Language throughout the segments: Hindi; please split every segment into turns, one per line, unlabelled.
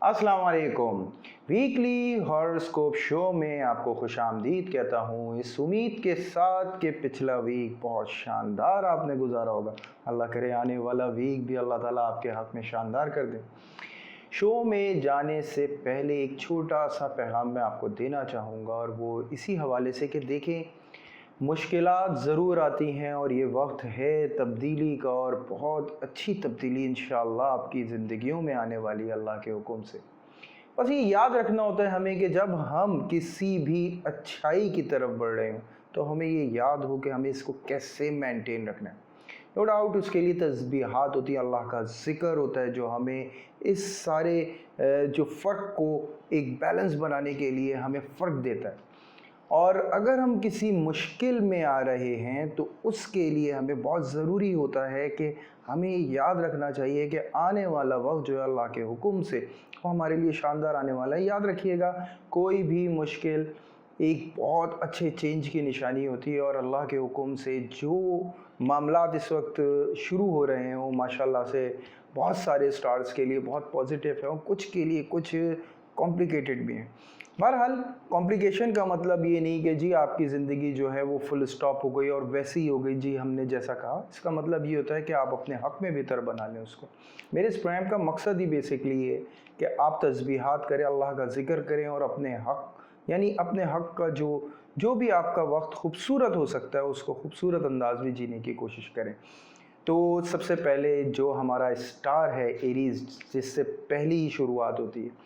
अस्सलाम वालेकुम। वीकली हॉरोस्कोप शो में आपको खुशामदीद कहता हूँ, इस उम्मीद के साथ कि पिछला वीक बहुत शानदार आपने गुजारा होगा। अल्लाह करे आने वाला वीक भी अल्लाह ताला आपके हक़ में शानदार कर दे। शो में जाने से पहले एक छोटा सा पैगाम मैं आपको देना चाहूँगा, और वो इसी हवाले से कि देखें, मुश्किलात ज़रूर आती हैं और ये वक्त है तब्दीली का, और बहुत अच्छी तब्दीली इंशाअल्लाह आपकी ज़िंदगियों में आने वाली है अल्लाह के हुक्म से। बस ये याद रखना होता है हमें कि जब हम किसी भी अच्छाई की तरफ बढ़ रहे हों तो हमें ये याद हो कि हमें इसको कैसे मेंटेन रखना है। नो डाउट उसके लिए तस्बीहात होती है, अल्लाह का ज़िक्र होता है जो हमें इस सारे जो फ़र्क को एक बैलेंस बनाने के लिए हमें फ़र्क देता है। और अगर हम किसी मुश्किल में आ रहे हैं तो उसके लिए हमें बहुत ज़रूरी होता है कि हमें याद रखना चाहिए कि आने वाला वक्त जो है अल्लाह के हुक्म से वो हमारे लिए शानदार आने वाला है। याद रखिएगा, कोई भी मुश्किल एक बहुत अच्छे चेंज की निशानी होती है, और अल्लाह के हुक्म से जो मामलात इस वक्त शुरू हो रहे हैं वो माशाल्लाह से बहुत सारे स्टार्स के लिए बहुत पॉजिटिव है, और कुछ के लिए कुछ कॉम्प्लिकेटेड भी हैं। बहरहाल, कॉम्प्लिकेशन का मतलब ये नहीं कि जी आपकी ज़िंदगी जो है वो फुल स्टॉप हो गई और वैसी ही हो गई जी हमने जैसा कहा। इसका मतलब ये होता है कि आप अपने हक़ में बेहतर बना लें उसको। मेरे इस प्रोग्राम का मकसद ही बेसिकली ये कि आप तस्बीहात करें, अल्लाह का ज़िक्र करें, और अपने हक़ यानी अपने हक़ का जो भी आपका वक्त खूबसूरत हो सकता है उसको खूबसूरत अंदाज में जीने की कोशिश करें। तो सबसे पहले जो हमारा स्टार है एरीज़, जिससे पहली ही शुरुआत होती है,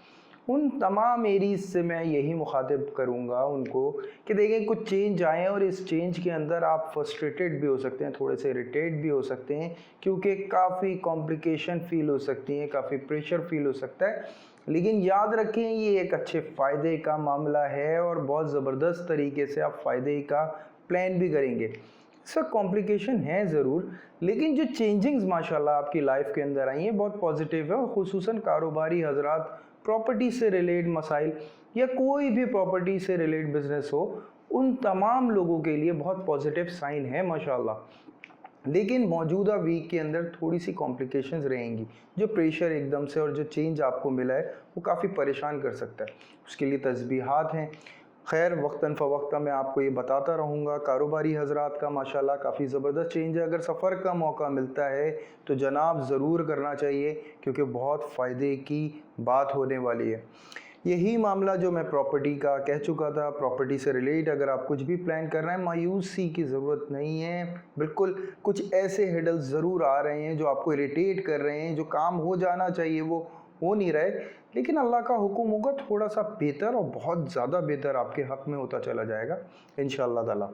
उन तमाम एरीज़ से मैं यही मुखातिब करूँगा उनको कि देखें, कुछ चेंज आए हैं और इस चेंज के अंदर आप फ्रस्ट्रेटेड भी हो सकते हैं, थोड़े से इरिटेट भी हो सकते हैं, क्योंकि काफ़ी कॉम्प्लिकेशन फ़ील हो सकती हैं, काफ़ी प्रेशर फ़ील हो सकता है। लेकिन याद रखें, ये एक अच्छे फ़ायदे का मामला है और बहुत ज़बरदस्त तरीके से आप फ़ायदे का प्लान भी करेंगे। सर, कॉम्प्लिकेशन है ज़रूर, लेकिन जो चेंजिंग्स माशाल्लाह आपकी लाइफ के अंदर आई हैं बहुत पॉजिटिव है, और ख़ुसूसन कारोबारी हजरात, प्रॉपर्टी से रिलेट मसाइल या कोई भी प्रॉपर्टी से रिलेट बिजनेस हो, उन तमाम लोगों के लिए बहुत पॉजिटिव साइन है माशाल्लाह। लेकिन मौजूदा वीक के अंदर थोड़ी सी कॉम्प्लिकेशंस रहेंगी। जो प्रेशर एकदम से और जो चेंज आपको मिला है वो काफ़ी परेशान कर सकता है। उसके लिए तस्बीहात हैं। खैर, वक्तन फ़वक्ता मैं आपको ये बताता रहूँगा। कारोबारी हजरात का माशाल्लाह काफ़ी ज़बरदस्त चेंज है। अगर सफ़र का मौका मिलता है तो जनाब ज़रूर करना चाहिए, क्योंकि बहुत फ़ायदे की बात होने वाली है। यही मामला जो मैं प्रॉपर्टी का कह चुका था, प्रॉपर्टी से रिलेट अगर आप कुछ भी प्लान कर रहे हैं, मायूसी की ज़रूरत नहीं है। बिल्कुल, कुछ ऐसे हिडल्स ज़रूर आ रहे हैं जो आपको इरिटेट कर रहे हैं, जो काम हो जाना चाहिए वो हो नहीं रहे, लेकिन अल्लाह का हुक्म होगा थोड़ा सा बेहतर, और बहुत ज़्यादा बेहतर आपके हक़ में होता चला जाएगा इंशाअल्लाह ताला।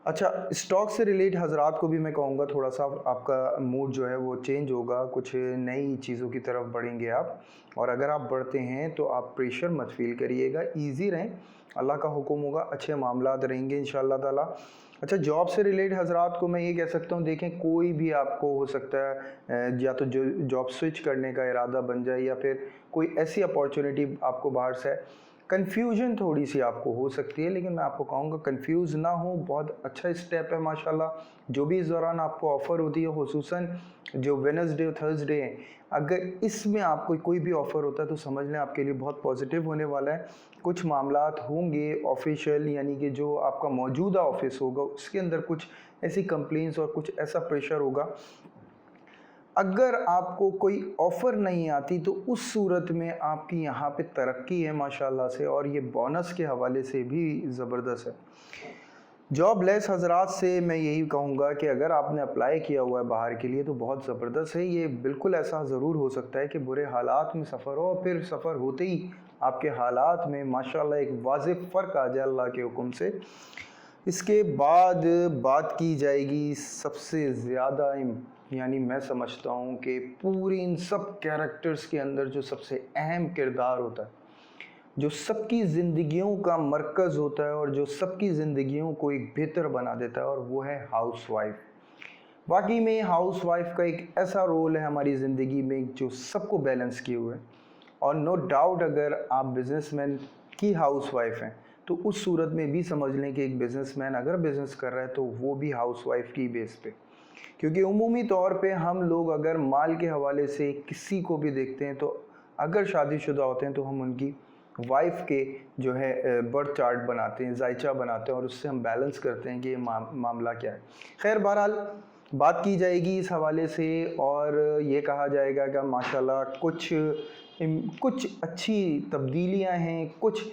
अच्छा, स्टॉक से रिलेट हज़रात को भी मैं कहूँगा, थोड़ा सा आपका मूड जो है वो चेंज होगा, कुछ नई चीज़ों की तरफ बढ़ेंगे आप, और अगर आप बढ़ते हैं तो आप प्रेशर मत फील करिएगा, ईज़ी रहें, अल्लाह का हुक्म होगा, अच्छे मामलात रहेंगे इंशाअल्लाह ताला। अच्छा, जॉब से रिलेट हज़रात को मैं ये कह सकता हूँ, देखें, कोई भी आपको हो सकता है या तो जो जॉब स्विच करने का इरादा बन जाए, या फिर कोई ऐसी अपॉर्चुनिटी आपको बाहर से है। कन्फ्यूजन थोड़ी सी आपको हो सकती है, लेकिन मैं आपको कहूँगा कन्फ्यूज़ ना हो, बहुत अच्छा स्टेप है माशाल्लाह। जो भी इस दौरान आपको ऑफ़र होती है, खुसूसन जो वेडनेसडे और थर्सडे है, अगर इसमें आपको कोई भी ऑफ़र होता है तो समझ लें आपके लिए बहुत पॉजिटिव होने वाला है। कुछ मामलात होंगे ऑफ़िशियल, यानी कि जो आपका मौजूदा ऑफ़िस होगा उसके अंदर कुछ ऐसी कंप्लेंट्स और कुछ ऐसा प्रेशर होगा। अगर आपको कोई ऑफ़र नहीं आती तो उस सूरत में आपकी यहाँ पे तरक्की है माशाल्लाह से, और ये बोनस के हवाले से भी ज़बरदस्त है। जॉबलेस हज़रात से मैं यही कहूँगा कि अगर आपने अप्लाई किया हुआ है बाहर के लिए तो बहुत ज़बरदस्त है। ये बिल्कुल ऐसा ज़रूर हो सकता है कि बुरे हालात में सफ़र हो, और फिर सफ़र होते ही आपके हालात में माशाल्लाह एक वाज़िह फ़र्क आ जाए अल्लाह के हुक्म से। इसके बाद बात की जाएगी सबसे ज़्यादा यानी मैं समझता हूँ कि पूरी इन सब कैरेक्टर्स के अंदर जो सबसे अहम किरदार होता है, जो सबकी ज़िंदगियों का मरकज़ होता है, और जो सबकी ज़िंदगियों को एक बेहतर बना देता है, और वो है हाउसवाइफ। वाकई में हाउसवाइफ का एक ऐसा रोल है हमारी ज़िंदगी में जो सबको बैलेंस किए हुए है। और नो डाउट, अगर आप बिजनेसमैन की हाउसवाइफ हैं तो उस सूरत में भी समझ लें कि एक बिजनेसमैन अगर बिज़नेस कर रहा है तो वो भी हाउसवाइफ की बेस पे, क्योंकि उमूमी तौर पे हम लोग अगर माल के हवाले से किसी को भी देखते हैं तो अगर शादीशुदा होते हैं तो हम उनकी वाइफ के जो है बर्थ चार्ट बनाते हैं, जायचा बनाते हैं और उससे हम बैलेंस करते हैं कि ये मामला क्या है। खैर बहरहाल बात की जाएगी इस हवाले से और ये कहा जाएगा कि माशाल्लाह कुछ अच्छी तब्दीलियां हैं, कुछ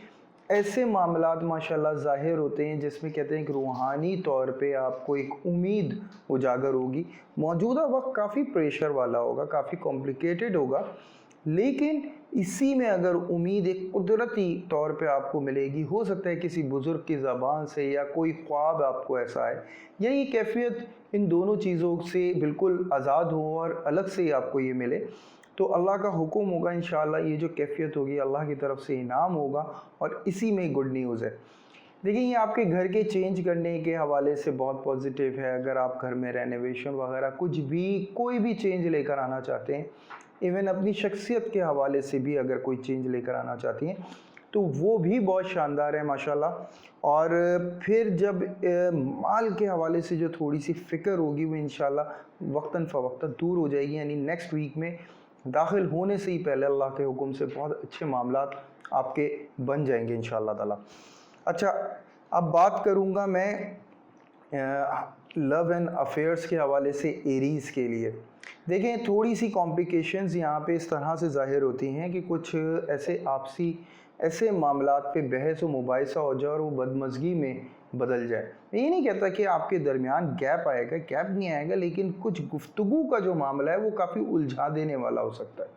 ऐसे मामलात माशाल्लाह ज़ाहिर होते हैं जिसमें कहते हैं कि रूहानी तौर पे आपको एक उम्मीद उजागर होगी। मौजूदा वक्त काफ़ी प्रेशर वाला होगा, काफ़ी कॉम्प्लिकेटेड होगा, लेकिन इसी में अगर उम्मीद एक कुदरती तौर पे आपको मिलेगी, हो सकता है किसी बुज़ुर्ग की ज़बान से या कोई ख्वाब आपको ऐसा है, या ये कैफियत इन दोनों चीज़ों से बिल्कुल आज़ाद हो और अलग से ही आपको ये मिले, तो अल्लाह का हुक्म होगा इंशाअल्लाह ये जो कैफियत होगी अल्लाह की तरफ से इनाम होगा और इसी में गुड न्यूज़ है। देखिए ये आपके घर के चेंज करने के हवाले से बहुत पॉजिटिव है। अगर आप घर में रेनोवेशन वगैरह कुछ भी कोई भी चेंज लेकर आना चाहते हैं, इवन अपनी शख्सियत के हवाले से भी अगर कोई चेंज लेकर आना चाहती हैं तो वो भी बहुत शानदार है माशाल्लाह। और फिर जब माल के हवाले से जो थोड़ी सी फ़िक्र होगी वो इंशाल्लाह वक्तन फ़वक्तन दूर हो जाएगी, यानी नेक्स्ट वीक में दाखिल होने से ही पहले अल्लाह के हुक्म से बहुत अच्छे मामलात आपके बन जाएंगे इंशाअल्लाह ताला। अच्छा, अब बात करूँगा मैं लव एंड अफेयर्स के हवाले से एरीज़ के लिए। देखें थोड़ी सी कॉम्प्लिकेशंस यहाँ पे इस तरह से ज़ाहिर होती हैं कि कुछ ऐसे मामलात पे बहस व मुबाहिसा हो जाए और वो बदमज़गी में बदल जाए। मैं ये नहीं कहता कि आपके दरमियान गैप आएगा, गैप नहीं आएगा, लेकिन कुछ गुफ्तगू का जो मामला है वो काफ़ी उलझा देने वाला हो सकता है,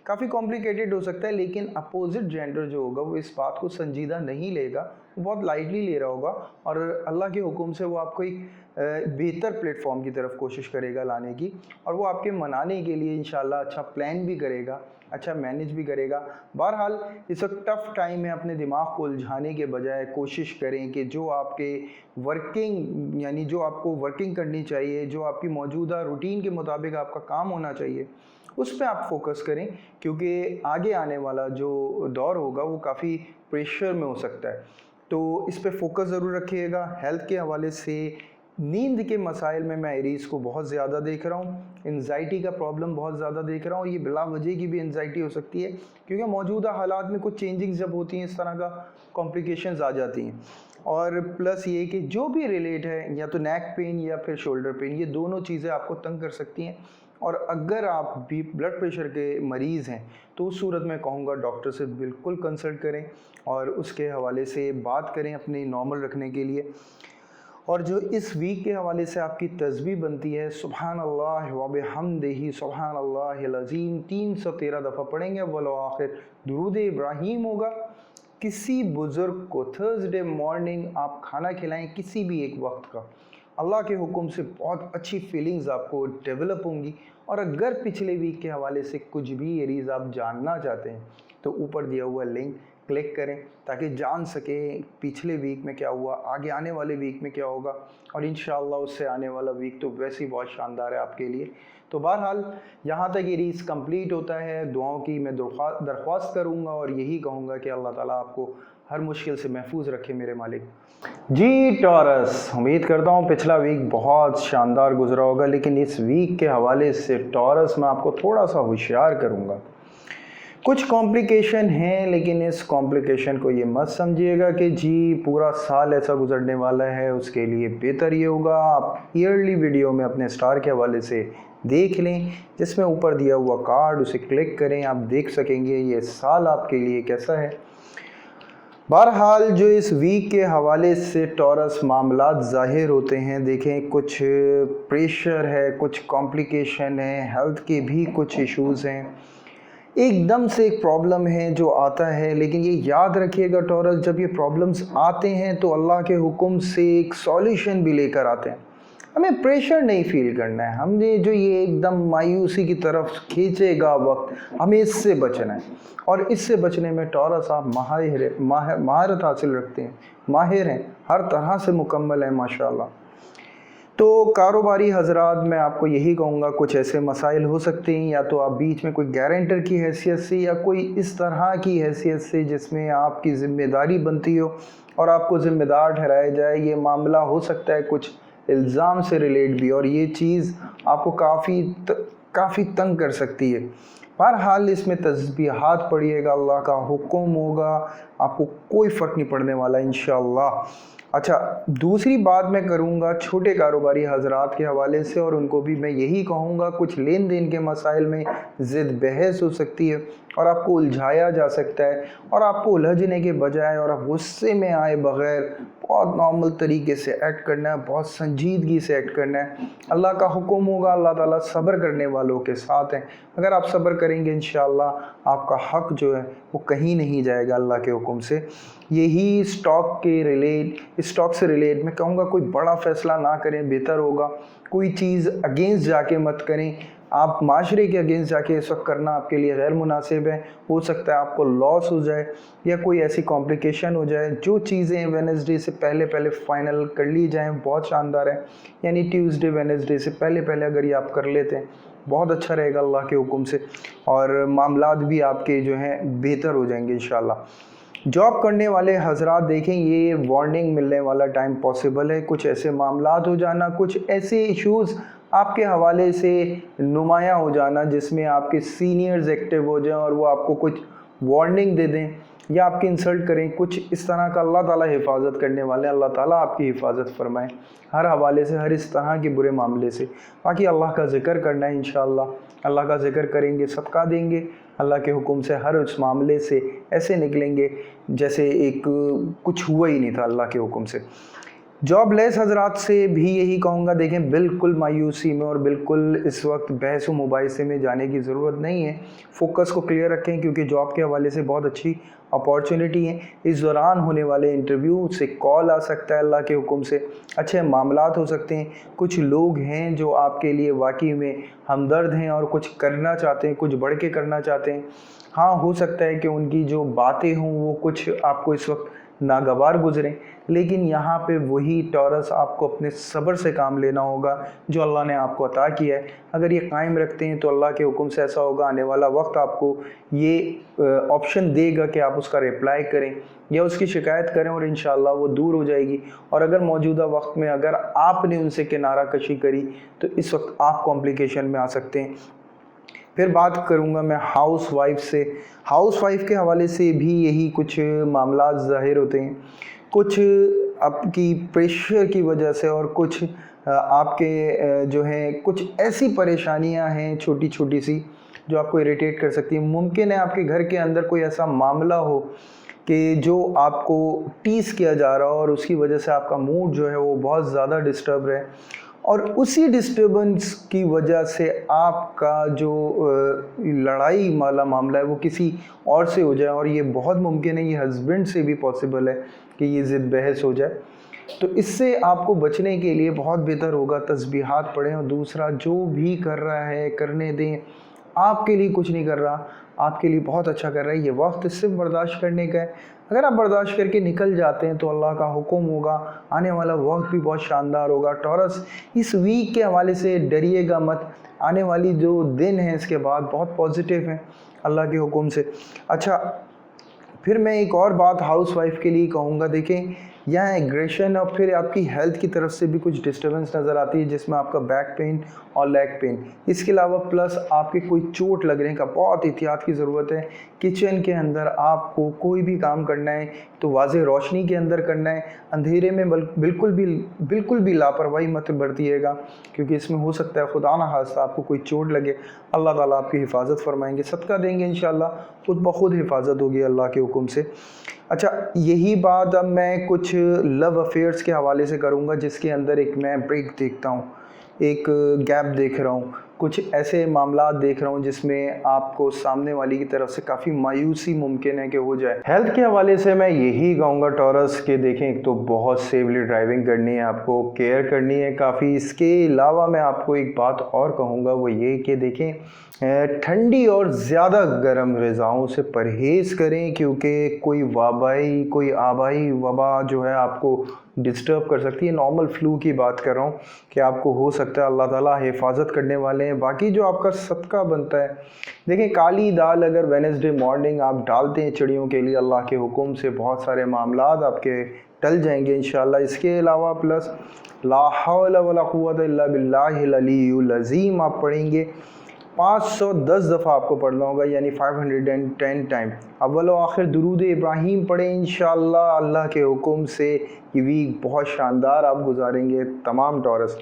काफ़ी कॉम्प्लिकेटेड हो सकता है, लेकिन अपोजिट जेंडर जो होगा वो इस बात को संजीदा नहीं लेगा, वो बहुत लाइटली ले रहा होगा और अल्लाह के हुक्म से वो आपको एक बेहतर प्लेटफॉर्म की तरफ कोशिश करेगा लाने की, और वो आपके मनाने के लिए इंशाल्लाह अच्छा प्लान भी करेगा, अच्छा मैनेज भी करेगा। बहरहाल इस वक्त टफ़ टाइम है, अपने दिमाग को उलझाने के बजाय कोशिश करें कि जो आपके वर्किंग यानी जो आपको वर्किंग करनी चाहिए, जो आपकी मौजूदा रूटीन के मुताबिक आपका काम होना चाहिए, उस पर आप फोकस करें, क्योंकि आगे आने वाला जो दौर होगा वो काफ़ी प्रेशर में हो सकता है। तो इस पे फोकस ज़रूर रखिएगा। हेल्थ के हवाले से नींद के मसाइल में मैं एरीज़ को बहुत ज़्यादा देख रहा हूँ, एंजाइटी का प्रॉब्लम बहुत ज़्यादा देख रहा हूँ। ये बिला वजह की भी एंजाइटी हो सकती है, क्योंकि मौजूदा हालात में कुछ चेंजिंग्स जब होती हैं इस तरह का कॉम्प्लिकेशंस आ जाती हैं। और प्लस ये कि जो भी रिलेट है, या तो नेक पेन या फिर शोल्डर पेन, ये दोनों चीज़ें आपको तंग कर सकती हैं। और अगर आप भी ब्लड प्रेशर के मरीज़ हैं तो उस सूरत में कहूँगा डॉक्टर से बिल्कुल कंसल्ट करें और उसके हवाले से बात करें अपनी नॉर्मल रखने के लिए। और जो इस वीक के हवाले से आपकी तस्बीह बनती है, सुबहान अल्लाह व बिहम्दिही सुबहान अल्लाहिल अज़ीम 313 दफ़ा पढ़ेंगे। अव्वल व आखिर दुरूद इब्राहीम होगा। किसी बुज़ुर्ग को थर्सडे मॉर्निंग आप खाना खिलाएं, किसी भी एक वक्त का, अल्लाह के हुक्म से बहुत अच्छी फीलिंग्स आपको डेवलप होंगी। और अगर पिछले वीक के हवाले से कुछ भी एरीज़ आप जानना चाहते हैं तो ऊपर दिया हुआ लिंक क्लिक करें ताकि जान सकें पिछले वीक में क्या हुआ, आगे आने वाले वीक में क्या होगा, और इंशाअल्लाह उससे आने वाला वीक तो वैसे ही बहुत शानदार है आपके लिए। तो बहरहाल यहाँ तक ये रीज़ कंप्लीट होता है। दुआओं की मैं दरख्वास्त करूँगा और यही कहूँगा कि अल्लाह ताला आपको हर मुश्किल से महफूज रखे मेरे मालिक। जी टॉरस, उम्मीद करता हूँ पिछला वीक बहुत शानदार गुजरा होगा, लेकिन इस वीक के हवाले से टॉरस मैं आपको थोड़ा सा होशियार करूँगा। कुछ कॉम्प्लिकेशन हैं, लेकिन इस कॉम्प्लिकेशन को ये मत समझिएगा कि जी पूरा साल ऐसा गुजरने वाला है। उसके लिए बेहतर ये होगा आप ईयरली वीडियो में अपने स्टार के हवाले से देख लें, जिसमें ऊपर दिया हुआ कार्ड उसे क्लिक करें, आप देख सकेंगे ये साल आपके लिए कैसा है। बहरहाल जो इस वीक के हवाले से टॉरस मामलात ज़ाहिर होते हैं, देखें कुछ प्रेशर है, कुछ कॉम्प्लिकेशन है, हेल्थ के भी कुछ इश्यूज़ हैं, एकदम से एक प्रॉब्लम है जो आता है। लेकिन ये याद रखिएगा टॉरस, जब ये प्रॉब्लम्स आते हैं तो अल्लाह के हुक्म से एक सॉल्यूशन भी लेकर आते हैं। हमें प्रेशर नहीं फील करना है, हमने जो ये एकदम मायूसी की तरफ खींचेगा वक्त, हमें इससे बचना है। और इससे बचने में टॉरस आप महारत हासिल रखते हैं, माहिर हैं, हर तरह से मुकम्मल हैं माशाल्लाह। तो कारोबारी हजरात मैं आपको यही कहूँगा, कुछ ऐसे मसाइल हो सकते हैं, या तो आप बीच में कोई गारंटर की हैसियत से या कोई इस तरह की हैसियत से जिसमें आपकी ज़िम्मेदारी बनती हो और आपको ज़िम्मेदार ठहराया जाए। ये मामला हो सकता है कुछ इल्ज़ाम से रिलेट भी, और ये चीज़ आपको काफ़ी तंग कर सकती है। बहरहाल इसमें तस्बीहात पढ़िएगा, अल्लाह का हुक्म होगा, आपको कोई फ़र्क नहीं पड़ने वाला इंशाअल्लाह। अच्छा, दूसरी बात मैं करूँगा छोटे कारोबारी हजरात के हवाले से, और उनको भी मैं यही कहूँगा, कुछ लेन देन के मसाइल में ज़िद बहस हो सकती है और आपको उलझाया जा सकता है, और आपको उलझने के बजाय और आप गुस्से में आए बग़ैर बहुत नॉर्मल तरीके से एक्ट करना है, बहुत संजीदगी से एक्ट करना है। अल्लाह का हुक्म होगा, अल्लाह ताला सब्र करने वालों के साथ हैं। अगर आप सब्र करेंगे इंशाअल्लाह आपका हक़ जो है वो कहीं नहीं जाएगा अल्लाह के हुक्म से। यही स्टॉक से रिलेट मैं कहूँगा कोई बड़ा फ़ैसला ना करें, बेहतर होगा। कोई चीज़ अगेंस्ट जाके मत करें। आप माशरे के अगेंस्ट जाके इस वक्त करना आपके लिए गैर मुनासिब है। हो सकता है आपको लॉस हो जाए या कोई ऐसी कॉम्प्लिकेशन हो जाए। जो चीज़ें वेडनेसडे से पहले फाइनल कर ली जाएँ बहुत शानदार है, यानी ट्यूसडे वेडनेसडे से पहले अगर ये आप कर लेते हैं बहुत अच्छा रहेगा अल्लाह के हुक्म से, और मामलात भी आपके जो हैं बेहतर हो जाएंगे इंशाअल्लाह। जॉब करने वाले हजरात देखें, ये वार्निंग मिलने वाला टाइम पॉसिबल है। कुछ ऐसे मामलात हो जाना, कुछ ऐसे इश्यूज़ आपके हवाले से नुमायाँ हो जाना जिसमें आपके सीनियर्स एक्टिव हो जाएं और वो आपको कुछ वार्निंग दे दें या आपकी इंसल्ट करें, कुछ इस तरह का। अल्लाह ताला हिफाजत करने वाले, अल्लाह ताला आपकी हिफाजत फरमाए हर हवाले से, हर इस तरह के बुरे मामले से। बाकी अल्लाह का ज़िक्र करना है इंशाअल्लाह, अल्लाह का ज़िक्र करेंगे, सदका देंगे, अल्लाह के हुक्म से हर उस मामले से ऐसे निकलेंगे जैसे एक कुछ हुआ ही नहीं था अल्लाह के हुक्म से। जॉबलेस हजरात से भी यही कहूँगा, देखें बिल्कुल मायूसी में और बिल्कुल इस वक्त बहस व मुबाहिसे में जाने की ज़रूरत नहीं है। फ़ोकस को क्लियर रखें क्योंकि जॉब के हवाले से बहुत अच्छी अपॉर्चुनिटी है। इस दौरान होने वाले इंटरव्यू से कॉल आ सकता है अल्लाह के हुक्म से, अच्छे मामलात हो सकते हैं। कुछ लोग हैं जो आपके लिए वाकई में हमदर्द हैं और कुछ करना चाहते हैं, कुछ बढ़ के करना चाहते हैं। हाँ, हो सकता है कि उनकी जो बातें हों वो कुछ आपको इस वक्त नागवार गुजरें, लेकिन यहाँ पे वही टॉरस आपको अपने सब्र से काम लेना होगा जो अल्लाह ने आपको अता किया है। अगर ये कायम रखते हैं तो अल्लाह के हुक्म से ऐसा होगा, आने वाला वक्त आपको ये ऑप्शन देगा कि आप उसका रिप्लाई करें या उसकी शिकायत करें और इंशाअल्लाह वो दूर हो जाएगी। और अगर मौजूदा वक्त में अगर आपने उनसे किनारा कशी करी तो इस वक्त आप कॉम्प्लिकेशन में आ सकते हैं। फिर बात करूंगा मैं हाउस वाइफ से। हाउस वाइफ के हवाले से भी यही कुछ मामला ज़ाहिर होते हैं, कुछ आपकी प्रेशर की वजह से और कुछ आपके जो हैं कुछ ऐसी परेशानियां हैं छोटी छोटी सी जो आपको इरिटेट कर सकती हैं। मुमकिन है आपके घर के अंदर कोई ऐसा मामला हो कि जो आपको टीस किया जा रहा हो और उसकी वजह से आपका मूड जो है वो बहुत ज़्यादा डिस्टर्ब है, और उसी डिस्टर्बेंस की वजह से आपका जो लड़ाई वाला मामला है वो किसी और से हो जाए, और ये बहुत मुमकिन है, ये हस्बैंड से भी पॉसिबल है कि ये ज़िद बहस हो जाए। तो इससे आपको बचने के लिए बहुत बेहतर होगा तस्बीहात पढ़ें, और दूसरा जो भी कर रहा है करने दें, आपके लिए कुछ नहीं कर रहा, आपके लिए बहुत अच्छा कर रहा है। ये वक्त सिर्फ बर्दाश्त करने का है। अगर आप बर्दाश्त करके निकल जाते हैं तो अल्लाह का हुक्म होगा, आने वाला वक्त भी बहुत शानदार होगा। टॉरस, इस वीक के हवाले से डरिएगा मत, आने वाली जो दिन है इसके बाद बहुत पॉजिटिव हैं अल्लाह के हुक्म से। अच्छा, फिर मैं एक और बात हाउस वाइफ के लिए कहूँगा, देखें यहाँ एग्रेशन और फिर आपकी हेल्थ की तरफ से भी कुछ डिस्टर्बेंस नज़र आती है जिसमें आपका बैक पेन और लेग पेन, इसके अलावा प्लस आपके कोई चोट लगने का बहुत एहतियात की ज़रूरत है। किचन के अंदर आपको कोई भी काम करना है तो वाज़े रोशनी के अंदर करना है, अंधेरे में बिल्कुल भी लापरवाही मत बरतिएगा क्योंकि इसमें हो सकता है खुदा ना खास्ता आपको कोई चोट लगे। अल्लाह ताला आपकी हिफाजत फरमाएंगे, सदका देंगे इंशाअल्लाह, खुद ब खुद हिफाजत होगी अल्लाह के हुक्म से। अच्छा, यही बात अब मैं कुछ लव अफेयर्स के हवाले से करूँगा जिसके अंदर एक मैं ब्रेक देखता हूँ, एक गैप देख रहा हूँ, कुछ ऐसे मामलात देख रहा हूँ जिसमें आपको सामने वाली की तरफ से काफ़ी मायूसी मुमकिन है कि हो जाए। हेल्थ के हवाले से मैं यही कहूँगा टॉरस के, देखें एक तो बहुत सेफली ड्राइविंग करनी है, आपको केयर करनी है काफ़ी। इसके अलावा मैं आपको एक बात और कहूँगा वो ये कि देखें ठंडी और ज़्यादा गर्म ग़िज़ाओं से परहेज़ करें क्योंकि कोई आबाई वबा जो है आपको डिस्टर्ब कर सकती है। नॉर्मल फ्लू की बात कर रहा हूँ कि आपको हो सकता है, अल्लाह ताला हिफाजत करने वाले हैं। बाकी जो आपका सदका बनता है, देखें काली दाल अगर वेडनेसडे मॉर्निंग आप डालते हैं चिड़ियों के लिए अल्लाह के हुक्म से, बहुत सारे मामलात आपके टल जाएंगे इंशाअल्लाह। इसके अलावा प्लस ला हौला वला कुव्वता इल्ला बिल्लाहिल अलीयुल अज़ीम आप पढ़ेंगे 510 दफ़ा आपको पढ़ना होगा, यानी 510 टाइम। अव्वल व आखिर दुरूद इब्राहीम पढ़ें, इंशाअल्लाह अल्लाह के हुक्म से ये वीक बहुत शानदार आप गुजारेंगे तमाम टॉरस।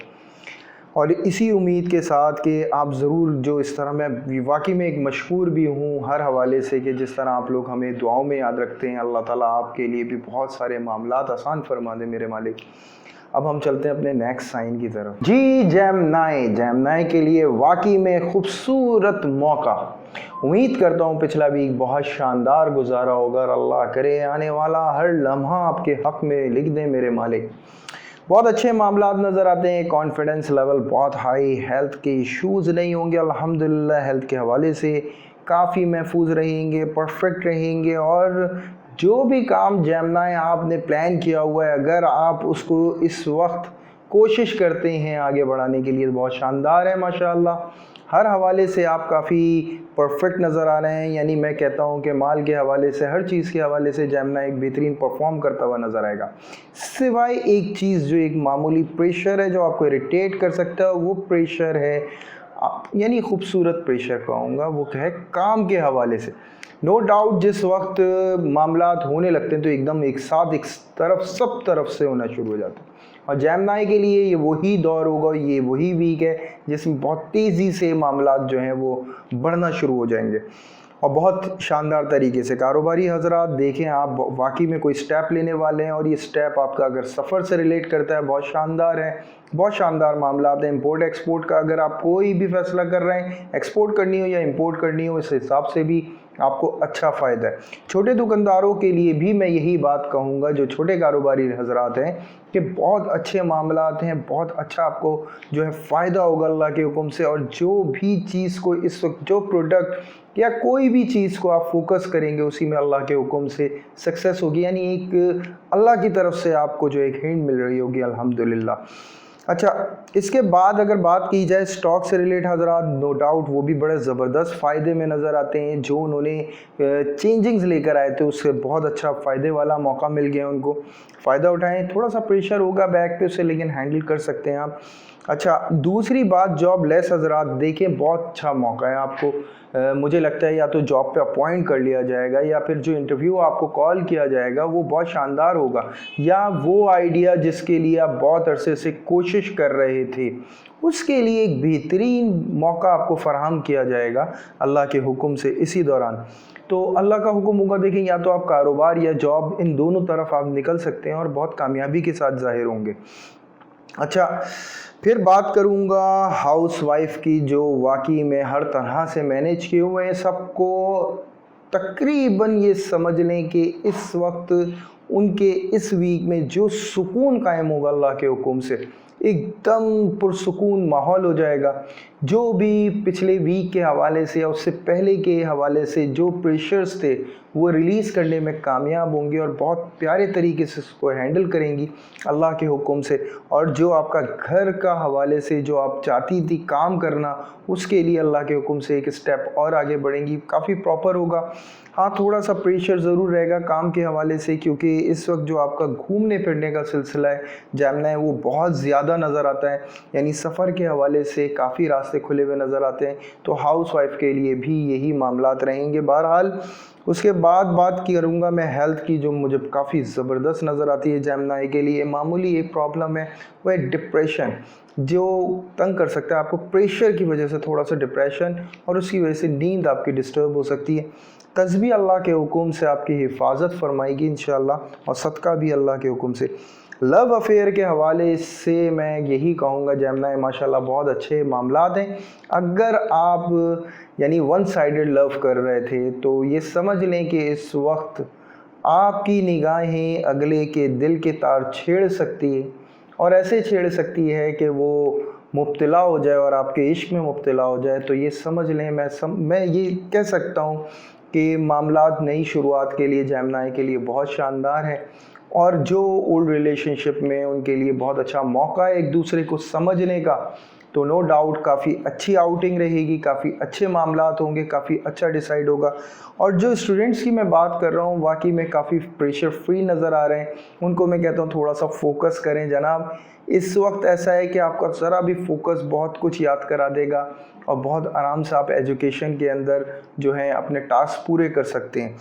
और इसी उम्मीद के साथ कि आप ज़रूर, जो इस तरह मैं वाकई में एक मशहूर भी हूँ हर हवाले से कि जिस तरह आप लोग हमें दुआओं में याद रखते हैं, अल्लाह ताला आपके लिए भी बहुत सारे मामलात आसान फरमा दे मेरे मालिक। अब हम चलते हैं अपने नेक्स्ट साइन की तरफ। जी, जेमिनी के लिए वाकई में खूबसूरत मौका। उम्मीद करता हूँ पिछला वीक बहुत शानदार गुजारा होगा और अल्लाह करे आने वाला हर लम्हा आपके हक़ में लिख दें मेरे मालिक। बहुत अच्छे मामलात नज़र आते हैं, कॉन्फिडेंस लेवल बहुत हाई, हेल्थ के इश्यूज़ नहीं होंगे अल्हम्दुलिल्लाह, हेल्थ के हवाले से काफ़ी महफूज रहेंगे, परफेक्ट रहेंगे। और जो भी काम जेमिनी आपने प्लान किया हुआ है, अगर आप उसको इस वक्त कोशिश करते हैं आगे बढ़ाने के लिए, तो बहुत शानदार है माशाअल्लाह। हर हवाले से आप काफ़ी परफेक्ट नज़र आ रहे हैं, यानी मैं कहता हूं कि माल के हवाले से, हर चीज़ के हवाले से जेमिनी एक बेहतरीन परफॉर्म करता हुआ नज़र आएगा। सिवाय एक चीज़, जो एक मामूली प्रेशर है जो आपको इरिटेट कर सकता है, वो प्रेशर है, यानी खूबसूरत प्रेशर कहूँगा, वो है काम के हवाले से। नो डाउट जिस वक्त मामलात होने लगते हैं तो एकदम एक साथ एक तरफ सब तरफ से होना शुरू हो जाता है, और जेमिनी के लिए ये वही दौर होगा, ये वही वीक है जिसमें बहुत तेज़ी से मामलात जो हैं वो बढ़ना शुरू हो जाएंगे और बहुत शानदार तरीके से। कारोबारी हजरात देखें, आप वाकई में कोई स्टेप लेने वाले हैं और ये स्टेप आपका अगर सफ़र से रिलेट करता है, बहुत शानदार है, बहुत शानदार मामलात हैं। इंपोर्ट एक्सपोर्ट का अगर आप कोई भी फैसला कर रहे हैं, एक्सपोर्ट करनी हो या इंपोर्ट करनी हो, इस हिसाब से भी आपको अच्छा फ़ायदा है। छोटे दुकानदारों के लिए भी मैं यही बात कहूँगा, जो छोटे कारोबारी हजरात हैं, कि बहुत अच्छे मामलात हैं, बहुत अच्छा आपको जो है फ़ायदा होगा अल्लाह के हुक्म से। और जो भी चीज़ को इस वक्त, जो प्रोडक्ट या कोई भी चीज़ को आप फोकस करेंगे, उसी में अल्लाह के हुक्म से सक्सेस होगी, यानी एक अल्लाह की तरफ से आपको जो एक हिंट मिल रही होगी अल्हम्दुलिल्लाह। अच्छा, इसके बाद अगर बात की जाए स्टॉक से रिलेट हजरात, नो डाउट वो भी बड़े ज़बरदस्त फ़ायदे में नज़र आते हैं। जो उन्होंने चेंजिंग्स लेकर आए थे, उससे बहुत अच्छा फ़ायदे वाला मौका मिल गया उनको, फ़ायदा उठाएं। थोड़ा सा प्रेशर होगा बैक पे उससे, लेकिन हैंडल कर सकते हैं आप। अच्छा, दूसरी बात, जॉब लेस हजरात देखें, बहुत अच्छा मौका है आपको। मुझे लगता है या तो जॉब पे अपॉइंट कर लिया जाएगा, या फिर जो इंटरव्यू आपको कॉल किया जाएगा वो बहुत शानदार होगा, या वो आइडिया जिसके लिए आप बहुत अरसे से कोशिश कर रहे थे, उसके लिए एक बेहतरीन मौका आपको फराहम किया जाएगा अल्लाह के हुक्म से इसी दौरान। तो अल्लाह का हुक्म होगा, देखें, या तो आप कारोबार या जॉब, इन दोनों तरफ आप निकल सकते हैं और बहुत कामयाबी के साथ ज़ाहिर होंगे। अच्छा, फिर बात करूँगा हाउस वाइफ की, जो वाकई में हर तरह से मैनेज किए हुए हैं सबको। तकरीबन ये समझ लें कि इस वक्त उनके इस वीक में जो सुकून कायम होगा अल्लाह के हुक्म से, एकदम पुरसुकून माहौल हो जाएगा। जो भी पिछले वीक के हवाले से या उससे पहले के हवाले से जो प्रेशर्स थे, वो रिलीज़ करने में कामयाब होंगी और बहुत प्यारे तरीके से उसको हैंडल करेंगी अल्लाह के हुक्म से। और जो आपका घर का हवाले से जो आप चाहती थी काम करना, उसके लिए अल्लाह के हुक्म से एक स्टेप और आगे बढ़ेंगी, काफ़ी प्रॉपर होगा। हाँ, थोड़ा सा प्रेशर ज़रूर रहेगा काम के हवाले से, क्योंकि इस वक्त जो आपका घूमने फिरने का सिलसिला है जेमिनी, वो बहुत ज़्यादा नज़र आता है, यानी सफ़र के हवाले से काफ़ी रास्ते खुले हुए नज़र आते हैं। तो हाउस वाइफ के लिए भी यही मामलात रहेंगे बहरहाल। उसके बाद बात करूँगा मैं हेल्थ की, जो मुझे काफ़ी ज़बरदस्त नज़र आती है जेमिनी के लिए। मामूली एक प्रॉब्लम है, वो है डिप्रेशन, जो तंग कर सकता है आपको। प्रेशर की वजह से थोड़ा सा डिप्रेशन, और उसकी वजह से नींद आपकी डिस्टर्ब हो सकती है। तस्बीह अल्लाह के हुक्म से आपकी हिफाजत फरमाएगी इंशाअल्लाह, और सदका भी अल्लाह के हुक्म से। लव अफेयर के हवाले से मैं यही कहूँगा, जेमिनी माशाल्लाह बहुत अच्छे मामलात हैं। अगर आप यानी वन साइडेड लव कर रहे थे, तो ये समझ लें कि इस वक्त आपकी निगाहें अगले के दिल के तार छेड़ सकती है, और ऐसे छेड़ सकती है कि वो मुब्तला हो जाए और आपके इश्क में मुब्तला हो जाए। तो ये समझ लें, मैं ये कह सकता हूँ कि मामलात नई शुरुआत के लिए जेमिनी के लिए बहुत शानदार है। और जो ओल्ड रिलेशनशिप में, उनके लिए बहुत अच्छा मौका है एक दूसरे को समझने का। तो नो डाउट काफ़ी अच्छी आउटिंग रहेगी, काफ़ी अच्छे मामलात होंगे, काफ़ी अच्छा डिसाइड होगा। और जो स्टूडेंट्स की मैं बात कर रहा हूँ वाकई में काफ़ी प्रेशर फ्री नज़र आ रहे हैं, उनको मैं कहता हूँ थोड़ा सा फोकस करें जनाब। इस वक्त ऐसा है कि आपका ज़रा भी फोकस बहुत कुछ याद करा देगा और बहुत आराम से आप एजुकेशन के अंदर जो है अपने टास्क पूरे कर सकते हैं।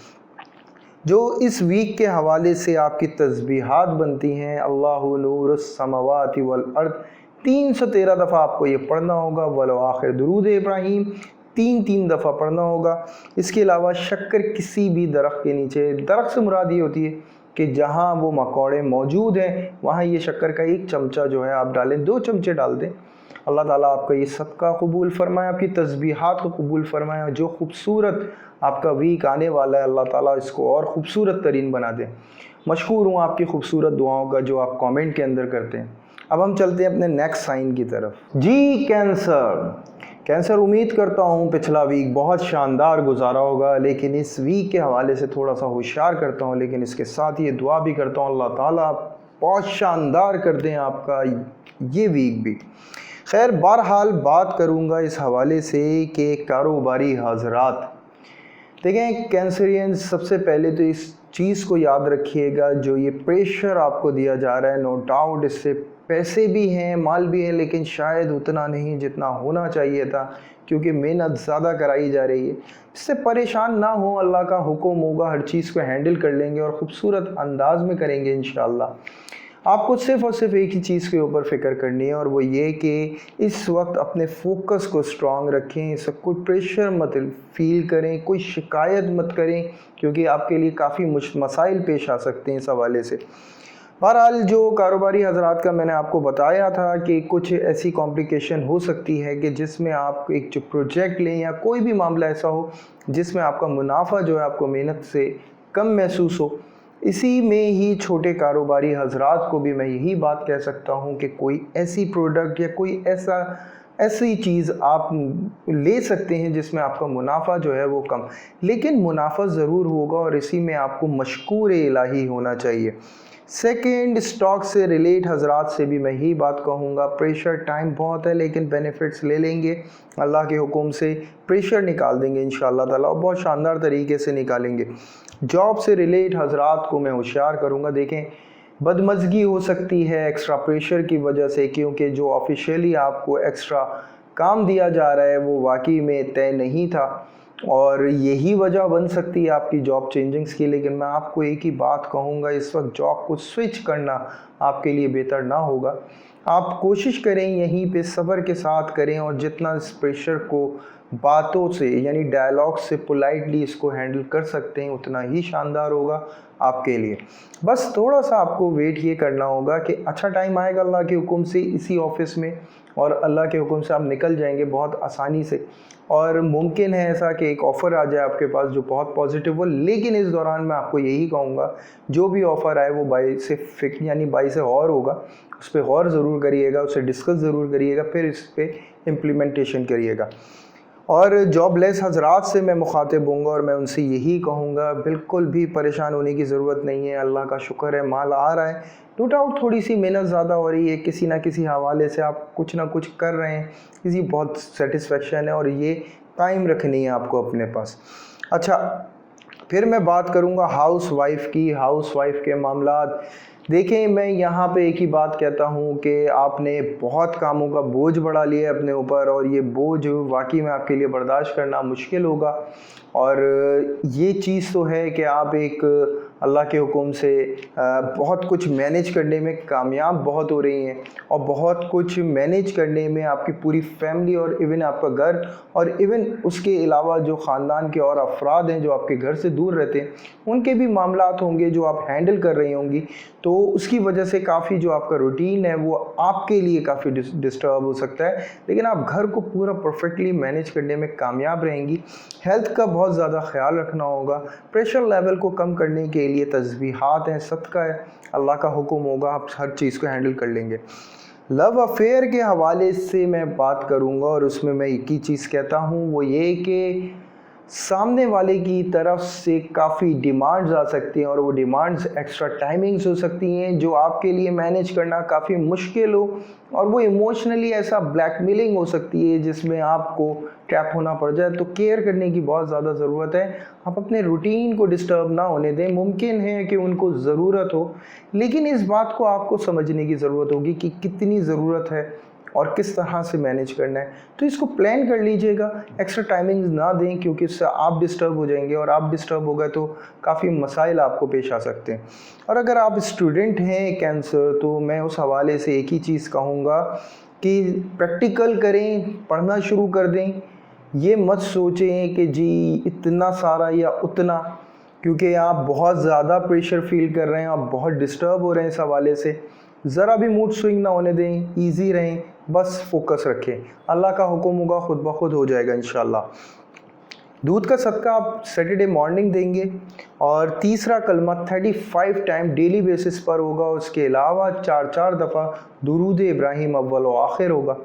जो इस वीक के हवाले से आपकी तस्बीहात बनती हैं, अल्लाहु नूरुस समावाति वल अर्द 313 दफ़ा आपको ये पढ़ना होगा। वलो आखिर दुरूद इब्राहीम 3 दफ़ा पढ़ना होगा। इसके अलावा शक्कर किसी भी दरख्त के नीचे, दरख्त से मुराद ये होती है कि जहाँ वो मकोड़े मौजूद हैं वहाँ ये शक्कर का 1 चमचा जो है आप डालें, 2 चमचे डाल दें। अल्लाह ताला आपका ये सदका कबूल फरमाए, आपकी तस्बीहात को कबूल फरमाए और जो खूबसूरत आपका वीक आने वाला है अल्लाह ताला इसको और ख़ूबसूरत तरीन बना दे। मशकूर हूँ आपकी खूबसूरत दुआओं का जो आप कमेंट के अंदर करते हैं। अब हम चलते हैं अपने नेक्स्ट साइन की तरफ। जी कैंसर, उम्मीद करता हूँ पिछला वीक बहुत शानदार गुजारा होगा, लेकिन इस वीक के हवाले से थोड़ा सा होशियार करता हूँ, लेकिन इसके साथ ये दुआ भी करता हूँ अल्लाह ताला बहुत शानदार कर दें आपका ये वीक भी। खैर बहरहाल बात करूँगा इस हवाले से कि कारोबारी हज़रात देखें, कैंसरियंस सबसे पहले तो इस चीज़ को याद रखिएगा, जो ये प्रेशर आपको दिया जा रहा है नो डाउट इससे पैसे भी हैं, माल भी है, लेकिन शायद उतना नहीं जितना होना चाहिए था, क्योंकि मेहनत ज़्यादा कराई जा रही है। इससे परेशान ना हो, अल्लाह का हुक्म होगा, हर चीज़ को हैंडल कर लेंगे और ख़ूबसूरत अंदाज में करेंगे इंशाअल्लाह। आपको सिर्फ़ और सिर्फ एक ही चीज़ के ऊपर फ़िक्र करनी है और वो ये कि इस वक्त अपने फोकस को स्ट्रॉन्ग रखें, सब कोई प्रेशर मत फील करें, कोई शिकायत मत करें, क्योंकि आपके लिए काफ़ी मसाइल पेश आ सकते हैं इस हवाले से। बहरहाल जो कारोबारी हजरात का मैंने आपको बताया था कि कुछ ऐसी कॉम्प्लिकेशन हो सकती है कि जिसमें आप एक जो प्रोजेक्ट लें या कोई भी मामला ऐसा हो जिसमें आपका मुनाफा जो है आपको मेहनत से कम महसूस हो। इसी में ही छोटे कारोबारी हजरात को भी मैं यही बात कह सकता हूँ कि कोई ऐसी प्रोडक्ट या कोई ऐसी चीज़ आप ले सकते हैं जिसमें आपका मुनाफा जो है वो कम, लेकिन मुनाफा ज़रूर होगा और इसी में आपको मशकूर इलाही होना चाहिए। सेकेंड, स्टॉक से रिलेट हजरात से भी मैं यही बात कहूँगा, प्रेशर टाइम बहुत है लेकिन बेनिफिट्स ले लेंगे, अल्लाह के हुक्म से प्रेशर निकाल देंगे इंशाअल्लाह ताला और बहुत शानदार तरीके से निकालेंगे। जॉब से रिलेट हजरात को मैं होशियार करूँगा, देखें बदमज़गी हो सकती है एक्स्ट्रा प्रेशर की वजह से, क्योंकि जो ऑफिशियली आपको एक्स्ट्रा काम दिया जा रहा है वो वाकई में तय नहीं था और यही वजह बन सकती है आपकी जॉब चेंजिंग्स की। लेकिन मैं आपको एक ही बात कहूँगा, इस वक्त जॉब को स्विच करना आपके लिए बेहतर ना होगा। आप कोशिश करें यहीं पे सब्र के साथ करें और जितना इस प्रेशर को बातों से यानी डायलॉग से पोलाइटली इसको हैंडल कर सकते हैं उतना ही शानदार होगा आपके लिए। बस थोड़ा सा आपको वेट ये करना होगा कि अच्छा टाइम आएगा अल्लाह के हुक्म से इसी ऑफिस में और अल्लाह के हुक्म से आप निकल जाएंगे बहुत आसानी से। और मुमकिन है ऐसा कि एक ऑफ़र आ जाए आपके पास जो बहुत पॉजिटिव हो, लेकिन इस दौरान मैं आपको यही कहूँगा जो भी ऑफ़र आए वो बाई से और होगा, उस पर गौर ज़रूर करिएगा, उससे डिस्कस ज़रूर करिएगा, फिर इस पर इम्प्लीमेंटेशन करिएगा। और जॉबलेस हजरात से मैं मुखातिब हूँगा और मैं उनसे यही कहूँगा बिल्कुल भी परेशान होने की ज़रूरत नहीं है, अल्लाह का शुक्र है माल आ रहा है। नो डाउट थोड़ी सी मेहनत ज़्यादा हो रही है, किसी ना किसी हवाले से आप कुछ ना कुछ कर रहे हैं, किसी बहुत सेटिस्फेक्शन है और ये टाइम रखनी है आपको अपने पास। अच्छा, फिर मैं बात करूँगा हाउस वाइफ की। हाउस वाइफ के मामलात देखें, मैं यहाँ पे एक ही बात कहता हूँ कि आपने बहुत कामों का बोझ बढ़ा लिया है अपने ऊपर और ये बोझ वाकई में आपके लिए बर्दाश्त करना मुश्किल होगा। और ये चीज़ तो है कि आप एक अल्लाह के हुक्म से बहुत कुछ मैनेज करने में कामयाब बहुत हो रही हैं और बहुत कुछ मैनेज करने में आपकी पूरी फैमिली और इवन आपका घर और इवन उसके अलावा जो ख़ानदान के और अफराद हैं जो आपके घर से दूर रहते हैं उनके भी मामलात होंगे जो आप हैंडल कर रही होंगी, तो उसकी वजह से काफ़ी जो आपका रूटीन है वो आपके लिए काफ़ी डिस्टर्ब हो सकता है, लेकिन आप घर को पूरा परफेक्टली मैनेज करने में कामयाब रहेंगी। हेल्थ का बहुत ज़्यादा ख्याल रखना होगा, प्रेशर लेवल को कम करने के लिए तस्बीहात हैं, सदका है, अल्लाह का हुक्म होगा, आप हर चीज़ को हैंडल कर लेंगे। लव अफेयर के हवाले से मैं बात करूंगा और उसमें मैं एक ही चीज़ कहता हूं, वो ये कि सामने वाले की तरफ से काफ़ी डिमांड्स आ सकती हैं और वो डिमांड्स एक्स्ट्रा टाइमिंग्स हो सकती हैं जो आपके लिए मैनेज करना काफ़ी मुश्किल हो, और वो इमोशनली ऐसा ब्लैकमेलिंग हो सकती है जिसमें आपको ट्रैप होना पड़ जाए। तो केयर करने की बहुत ज़्यादा ज़रूरत है। आप अपने रूटीन को डिस्टर्ब ना होने दें। मुमकिन है कि उनको ज़रूरत हो, लेकिन इस बात को आपको समझने की ज़रूरत होगी कि कितनी ज़रूरत है और किस तरह से मैनेज करना है। तो इसको प्लान कर लीजिएगा, एक्स्ट्रा टाइमिंग्स ना दें, क्योंकि इससे आप डिस्टर्ब हो जाएंगे और आप डिस्टर्ब हो गए तो काफ़ी मसाइल आपको पेश आ सकते हैं। और अगर आप स्टूडेंट हैं कैंसर, तो मैं उस हवाले से एक ही चीज़ कहूँगा कि प्रैक्टिकल करें, पढ़ना शुरू कर दें। ये मत सोचें कि जी इतना सारा या उतना, क्योंकि आप बहुत ज़्यादा प्रेशर फील कर रहे हैं, आप बहुत डिस्टर्ब हो रहे हैं इस हवाले से। ज़रा भी मूड स्विंग ना होने दें, ईजी रहें, बस फोकस रखें। अल्लाह का हुक्म होगा, खुद ब खुद हो जाएगा इंशाल्लाह। दूध का सदका आप सैटरडे मॉर्निंग देंगे, और तीसरा कलमा 35 टाइम डेली बेसिस पर होगा। उसके अलावा 4 दफ़ा दुरूद इब्राहिम अव्वल व आखिर होगा।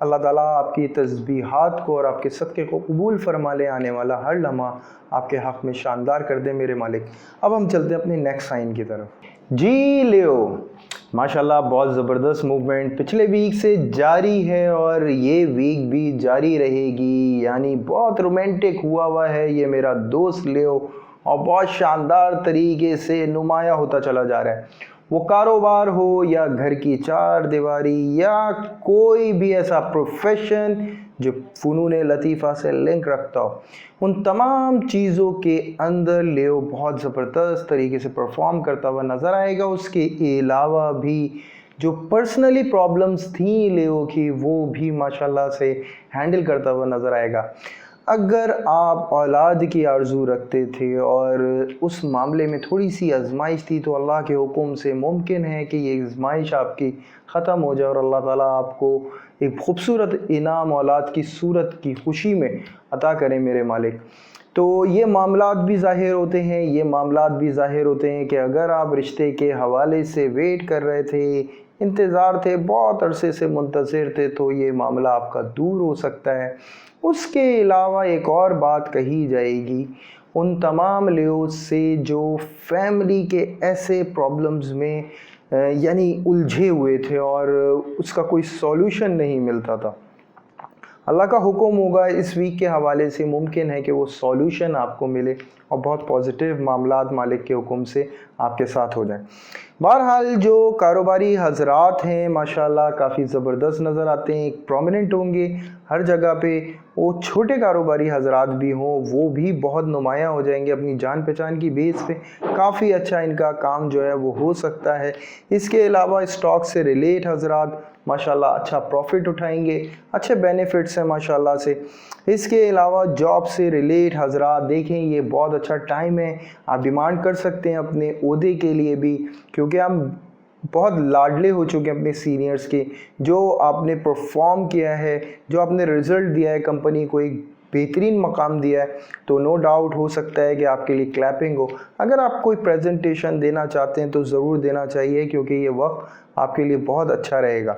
अल्लाह ताला आपकी तस्बीहात को और आपके सदक़े को कबूल फरमा ले। आने वाला हर लम्हा आपके हक़ में शानदार कर दे मेरे मालिक। अब हम चलते हैं अपने नेक्स्ट साइन की तरफ। जी लियो, माशाल्लाह बहुत ज़बरदस्त मूवमेंट पिछले वीक से जारी है और ये वीक भी जारी रहेगी। यानी बहुत रोमांटिक हुआ है ये मेरा दोस्त लियो, और बहुत शानदार तरीके से नुमाया होता चला जा रहा है। वो कारोबार हो या घर की चार दीवारी या कोई भी ऐसा प्रोफेशन जो फ़नून लतीफ़ा से लिंक रखता हो, उन तमाम चीज़ों के अंदर लियो बहुत ज़बरदस्त तरीके से परफॉर्म करता हुआ नज़र आएगा। उसके अलावा भी जो पर्सनली प्रॉब्लम्स थी लियो की, वो भी माशाल्लाह से हैंडल करता हुआ नज़र आएगा। अगर आप औलाद की आरज़ू रखते थे और उस मामले में थोड़ी सी आजमाइश थी, तो अल्लाह के हुक्म से मुमकिन है कि ये आजमाइश आपकी ख़त्म हो जाए और अल्लाह ताला आपको एक ख़ूबसूरत इनाम औलाद की सूरत की खुशी में अता करें मेरे मालिक। तो ये मामलात भी ज़ाहिर होते हैं, ये मामलात भी ज़ाहिर होते हैं कि अगर आप रिश्ते के हवाले से वेट कर रहे थे, इंतज़ार थे, बहुत अरसे से मुंतज़िर थे, तो ये मामला आपका दूर हो सकता है। उसके अलावा एक और बात कही जाएगी उन तमाम लियो से जो फैमिली के ऐसे प्रॉब्लम्स में यानी उलझे हुए थे और उसका कोई सॉल्यूशन नहीं मिलता था। अल्लाह का हुक्म होगा इस वीक के हवाले से मुमकिन है कि वो सॉल्यूशन आपको मिले और बहुत पॉजिटिव मामलात मालिक के हुक्म से आपके साथ हो जाएं। बहरहाल जो कारोबारी हजरात हैं माशाल्लाह काफ़ी ज़बरदस्त नज़र आते हैं, एक प्रोमिनेंट होंगे हर जगह पे। वो छोटे कारोबारी हजरात भी हों, वो भी बहुत नुमाया हो जाएंगे अपनी जान पहचान की बेस पे। काफ़ी अच्छा इनका काम जो है वो हो सकता है। इसके अलावा स्टॉक से रिलेट हजरात माशाल्लाह अच्छा प्रॉफिट उठाएंगे, अच्छे बेनिफिट्स हैं माशाल्लाह से। इसके अलावा जॉब से रिलेट हजरात देखें, ये बहुत अच्छा टाइम है। आप डिमांड कर सकते हैं अपने ओहदे के लिए भी, क्योंकि हम बहुत लाडले हो चुके हैं अपने सीनियर्स के। जो आपने परफॉर्म किया है, जो आपने रिज़ल्ट दिया है, कंपनी को एक बेहतरीन मकाम दिया है, तो नो डाउट हो सकता है कि आपके लिए क्लैपिंग हो। अगर आप कोई प्रेजेंटेशन देना चाहते हैं तो ज़रूर देना चाहिए, क्योंकि ये वक्त आपके लिए बहुत अच्छा रहेगा।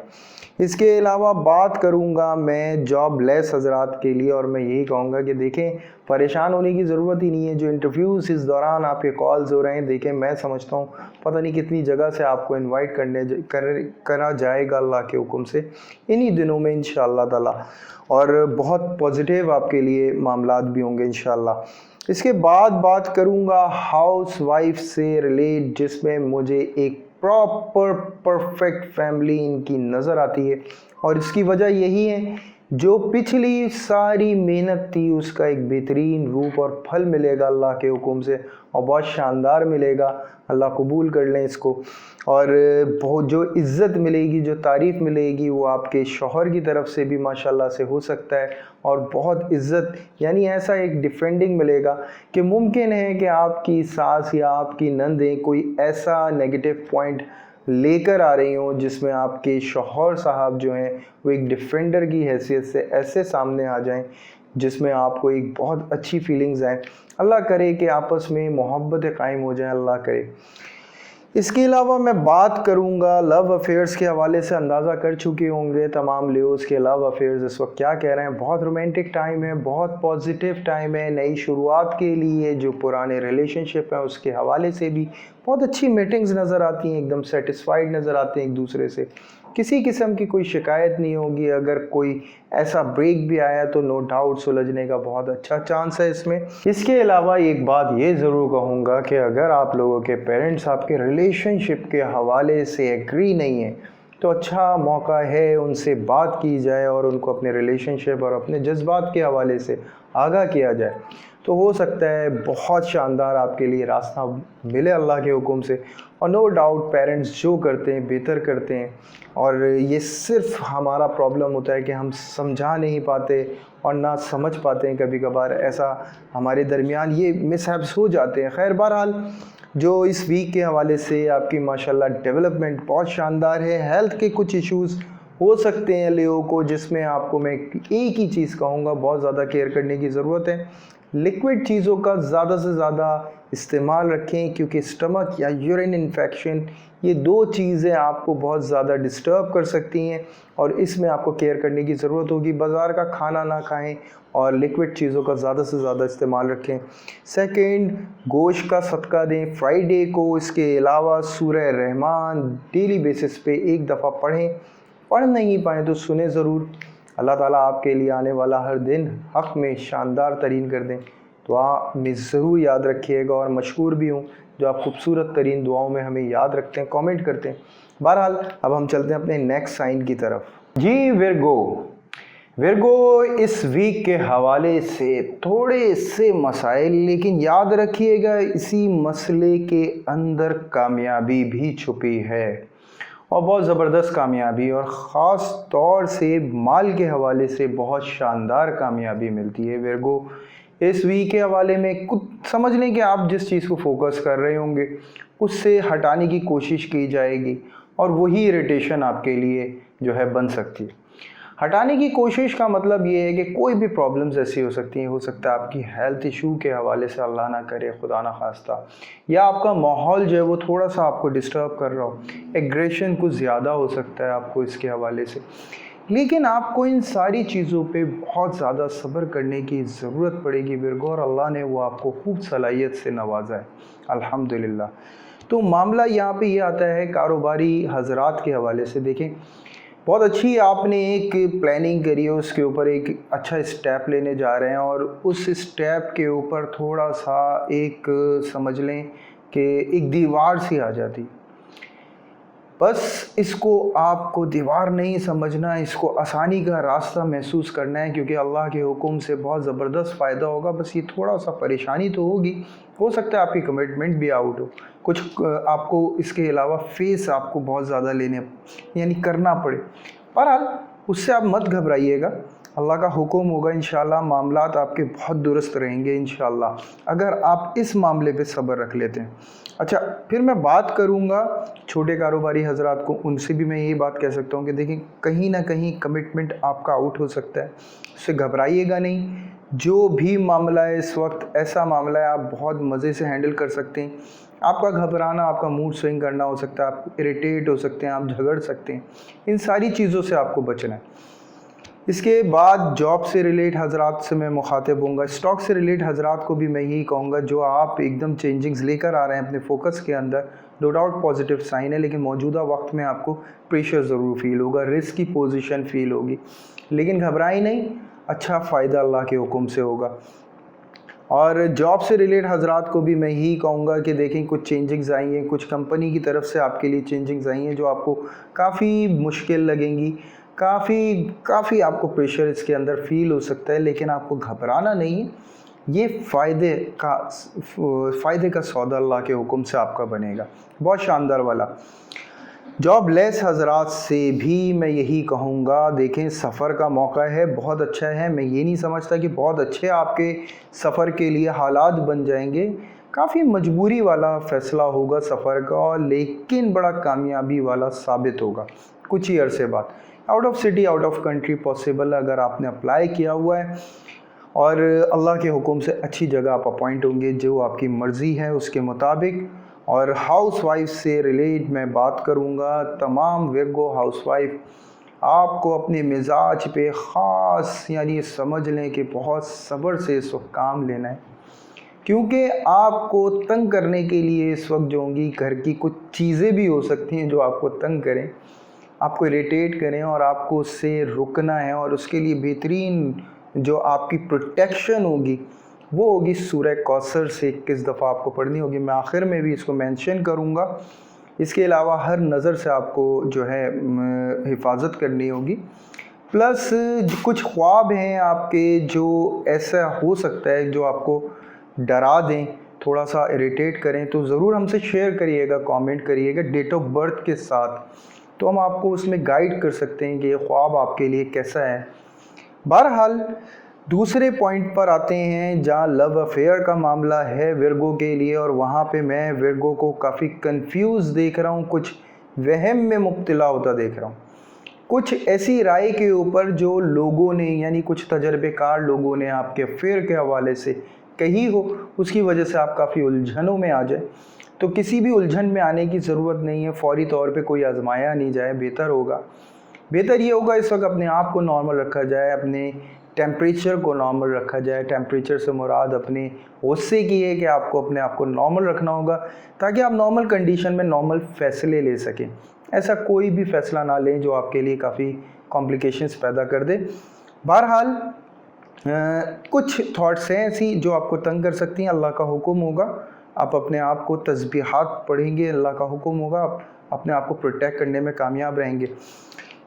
इसके अलावा बात करूंगा मैं जॉब लेस हजरात के लिए, और मैं यही कहूँगा कि देखें परेशान होने की ज़रूरत ही नहीं है। जो इंटरव्यूज़ इस दौरान आपके कॉल्स हो रहे हैं, देखें मैं समझता हूँ पता नहीं कितनी जगह से आपको इनवाइट करा जाएगा अल्लाह के हुक्म से इन्हीं दिनों में इंशाअल्लाह ताला, और बहुत पॉजिटिव आपके लिए मामलात भी होंगे इंशाअल्लाह। इसके बाद बात करूँगा हाउस वाइफ से रिलेट, जिसमें मुझे एक प्रॉपर परफेक्ट फैमिली इनकी नज़र आती है, और इसकी वजह यही है जो पिछली सारी मेहनत थी उसका एक बेहतरीन रूप और फल मिलेगा अल्लाह के हुक्म से, और बहुत शानदार मिलेगा। अल्लाह कबूल कर लें इसको। और बहुत जो इज़्ज़त मिलेगी, जो तारीफ़ मिलेगी, वो आपके शौहर की तरफ से भी माशाल्लाह से हो सकता है, और बहुत इज़्ज़त यानी ऐसा एक डिफेंडिंग मिलेगा कि मुमकिन है कि आपकी सास या आपकी नंदें कोई ऐसा नेगेटिव पॉइंट लेकर आ रही हों जिसमें आपके शौहर साहब जो हैं वो एक डिफेंडर की हैसियत से ऐसे सामने आ जाएं जिसमें आपको एक बहुत अच्छी फीलिंग्स आए। अल्लाह करे कि आपस में मोहब्बत कायम हो जाए, अल्लाह करे। इसके अलावा मैं बात करूंगा लव अफेयर्स के हवाले से। अंदाज़ा कर चुके होंगे तमाम लियोज़ के लव अफेयर्स इस वक्त क्या कह रहे हैं। बहुत रोमांटिक टाइम है, बहुत पॉजिटिव टाइम है नई शुरुआत के लिए। जो पुराने रिलेशनशिप हैं उसके हवाले से भी बहुत अच्छी मीटिंग्स नज़र आती हैं, एकदम सेटिस्फाइड नज़र आते हैं एक दूसरे से। किसी किस्म की कोई शिकायत नहीं होगी। अगर कोई ऐसा ब्रेक भी आया तो नो डाउट सुलझने का बहुत अच्छा चांस है इसमें। इसके अलावा एक बात ये ज़रूर कहूँगा कि अगर आप लोगों के पेरेंट्स आपके रिलेशनशिप के हवाले से एग्री नहीं है तो अच्छा मौका है उनसे बात की जाए और उनको अपने रिलेशनशिप और अपने जज्बात के हवाले से आगाह किया जाए। तो हो सकता है बहुत शानदार आपके लिए रास्ता मिले अल्लाह के हुक्म से। और नो डाउट पेरेंट्स जो करते हैं बेहतर करते हैं, और ये सिर्फ हमारा प्रॉब्लम होता है कि हम समझा नहीं पाते और ना समझ पाते हैं। कभी कभार ऐसा हमारे दरमियान ये मिसहैप्स हो जाते हैं। खैर बहरहाल जो इस वीक के हवाले से आपकी माशाल्लाह डेवलपमेंट बहुत शानदार है। हेल्थ के कुछ इश्यूज़ हो सकते हैं लियो को, जिसमें आपको मैं एक ही चीज़ कहूँगा, बहुत ज़्यादा केयर करने की ज़रूरत है। लिक्विड चीज़ों का ज़्यादा से ज़्यादा इस्तेमाल रखें, क्योंकि स्टमक या यूरिन इन्फेक्शन ये दो चीज़ें आपको बहुत ज़्यादा डिस्टर्ब कर सकती हैं और इसमें आपको केयर करने की ज़रूरत होगी। बाज़ार का खाना ना खाएं और लिक्विड चीज़ों का ज़्यादा से ज़्यादा इस्तेमाल रखें। सेकंड, गोश्त का सदका दें फ्राइडे को। इसके अलावा सूरह रहमान डेली बेसिस पे एक दफ़ा पढ़ नहीं पाएँ तो सुने ज़रूर। अल्लाह ताला आपके लिए आने वाला हर दिन हक़ में शानदार तरीन कर दें। दुआ में ज़रूर याद रखिएगा और मशहूर भी हूँ जो आप खूबसूरत तरीन दुआओं में हमें याद रखते हैं, कमेंट करते हैं। बहरहाल अब हम चलते हैं अपने नेक्स्ट साइन की तरफ। जी विर्गो इस वीक के हवाले से थोड़े से मसाइल, लेकिन याद रखिएगा इसी मसले के अंदर कामयाबी भी छुपी है और बहुत ज़बरदस्त कामयाबी, और ख़ास तौर से माल के हवाले से बहुत शानदार कामयाबी मिलती है विर्गो। इस वीक के हवाले में कुछ समझ लें कि आप जिस चीज़ को फोकस कर रहे होंगे उससे हटाने की कोशिश की जाएगी और वही इरिटेशन आपके लिए जो है बन सकती है। हटाने की कोशिश का मतलब ये है कि कोई भी प्रॉब्लम्स ऐसी हो सकती हैं। हो सकता है आपकी हेल्थ इशू के हवाले से, अल्लाह ना करे खुदा ना खास्ता, या आपका माहौल जो है वो थोड़ा सा आपको डिस्टर्ब कर रहा हो, एग्रेशन कुछ ज़्यादा हो सकता है आपको इसके हवाले से। लेकिन आपको इन सारी चीज़ों पे बहुत ज़्यादा सब्र करने की ज़रूरत पड़ेगी विर्गो, और अल्लाह ने वो आपको खूब सलाहियत से नवाजा है अल्हम्दुलिल्लाह। तो मामला यहाँ पे ये आता है कारोबारी हजरात के हवाले से। देखें बहुत अच्छी आपने एक प्लानिंग करी है, उसके ऊपर एक अच्छा स्टेप लेने जा रहे हैं और उस स्टेप के ऊपर थोड़ा सा एक समझ लें कि एक दीवार सी आ जाती। बस इसको आपको दीवार नहीं समझना, इसको आसानी का रास्ता महसूस करना है, क्योंकि अल्लाह के हुक्म से बहुत ज़बरदस्त फ़ायदा होगा। बस ये थोड़ा सा परेशानी तो होगी, हो सकता है आपकी कमिटमेंट भी आउट हो, कुछ आपको इसके अलावा फेस आपको बहुत ज़्यादा लेने यानी करना पड़े। बहरहाल उससे आप मत घबराइएगा, अल्लाह का हुक्म होगा इंशाल्लाह मामलात आपके बहुत दुरुस्त रहेंगे इंशाल्लाह, अगर आप इस मामले पे सब्र रख लेते हैं। अच्छा, फिर मैं बात करूँगा छोटे कारोबारी हजरात को, उनसे भी मैं यही बात कह सकता हूँ कि देखिए कहीं ना कहीं कमिटमेंट आपका आउट हो सकता है, उससे घबराइएगा नहीं। जो भी मामला है इस वक्त ऐसा मामला है आप बहुत मज़े से हैंडल कर सकते हैं। आपका घबराना, आपका मूड स्विंग करना हो सकता है, आप इरिटेट हो सकते हैं, आप झगड़ सकते हैं, इन सारी चीज़ों से आपको बचना है। इसके बाद जॉब से रिलेट हजरात से मैं मुखातिब होऊंगा। स्टॉक से रिलेट हजरात को भी मैं यही कहूँगा, जो आप एकदम चेंजिंग्स लेकर आ रहे हैं अपने फोकस के अंदर, नो डाउट पॉजिटिव साइन है, लेकिन मौजूदा वक्त में आपको प्रेशर ज़रूर फील होगा, रिस्क की पोजीशन फील होगी, लेकिन घबराई नहीं, अच्छा फ़ायदा अल्लाह के हुक्म से होगा। और जॉब से रिलेट हजरात को भी मैं यही कहूँगा कि देखें कुछ चेंजिंग्स आई हैं, कुछ कंपनी की तरफ से आपके लिए चेंजिंग्स आई हैं जो आपको काफ़ी मुश्किल लगेंगी, काफ़ी आपको प्रेशर इसके अंदर फील हो सकता है, लेकिन आपको घबराना नहीं है। ये फ़ायदे का सौदा अल्लाह के हुक्म से आपका बनेगा, बहुत शानदार वाला। जॉब लेस हजरात से भी मैं यही कहूँगा, देखें सफ़र का मौका है, बहुत अच्छा है। मैं ये नहीं समझता कि बहुत अच्छे आपके सफ़र के लिए हालात बन जाएंगे, काफ़ी मजबूरी वाला फ़ैसला होगा सफ़र का, लेकिन बड़ा कामयाबी वाला साबित होगा कुछ ही अरसे बाद। Out of city, out of country possible अगर आपने अप्लाई किया हुआ है, और अल्लाह के हुक्म से अच्छी जगह आप अपॉइंट होंगे जो आपकी मर्ज़ी है उसके मुताबिक, और हाउसवाइफ से रिलेट मैं बात करूँगा। तमाम विर्गो हाउसवाइफ, आपको अपने मिजाज पे ख़ास यानी समझ लें कि बहुत सब्र से इस वक्त काम लेना है, क्योंकि आपको तंग करने के लिए इस वक्त जो होंगी घर की कुछ चीज़ें भी हो सकती हैं जो आपको तंग करें, आपको इरिटेट करें, और आपको उससे रुकना है। और उसके लिए बेहतरीन जो आपकी प्रोटेक्शन होगी वो होगी सूरह कौसर से 21 दफ़ा आपको पढ़नी होगी। मैं आखिर में भी इसको मेंशन करूँगा। इसके अलावा हर नज़र से आपको जो है हिफाजत करनी होगी। प्लस कुछ ख्वाब हैं आपके जो ऐसा हो सकता है जो आपको डरा दें, थोड़ा सा इरिटेट करें, तो ज़रूर हमसे शेयर करिएगा, कमेंट करिएगा डेट ऑफ बर्थ के साथ, तो हम आपको उसमें गाइड कर सकते हैं कि ये ख्वाब आपके लिए कैसा है। बहरहाल दूसरे पॉइंट पर आते हैं जहाँ लव अफेयर का मामला है विर्गो के लिए, और वहाँ पे मैं विर्गो को काफ़ी कंफ्यूज देख रहा हूँ, कुछ वहम में मुब्तला होता देख रहा हूँ। कुछ ऐसी राय के ऊपर जो लोगों ने यानी कुछ तजर्बेकार लोगों ने आपके अफेयर के हवाले से कही हो, उसकी वजह से आप काफ़ी उलझनों में आ जाए। तो किसी भी उलझन में आने की ज़रूरत नहीं है, फौरी तौर पे कोई आजमाया नहीं जाए, बेहतर ये होगा इस वक्त अपने आप को नॉर्मल रखा जाए, अपने टेम्परेचर को नॉर्मल रखा जाए। टेम्परेचर से मुराद अपने गुस्से की है कि आपको अपने आप को नॉर्मल रखना होगा, ताकि आप नॉर्मल कंडीशन में नॉर्मल फ़ैसले ले सकें। ऐसा कोई भी फ़ैसला ना लें जो आपके लिए काफ़ी कॉम्प्लिकेशंस पैदा कर दे। बहरहाल कुछ थॉट्स हैं ऐसी जो आपको तंग कर सकती हैं। अल्लाह का हुक्म होगा, आप अपने आप को तस्बीहात पढ़ेंगे, अल्लाह का हुक्म होगा, आप अपने आप को प्रोटेक्ट करने में कामयाब रहेंगे।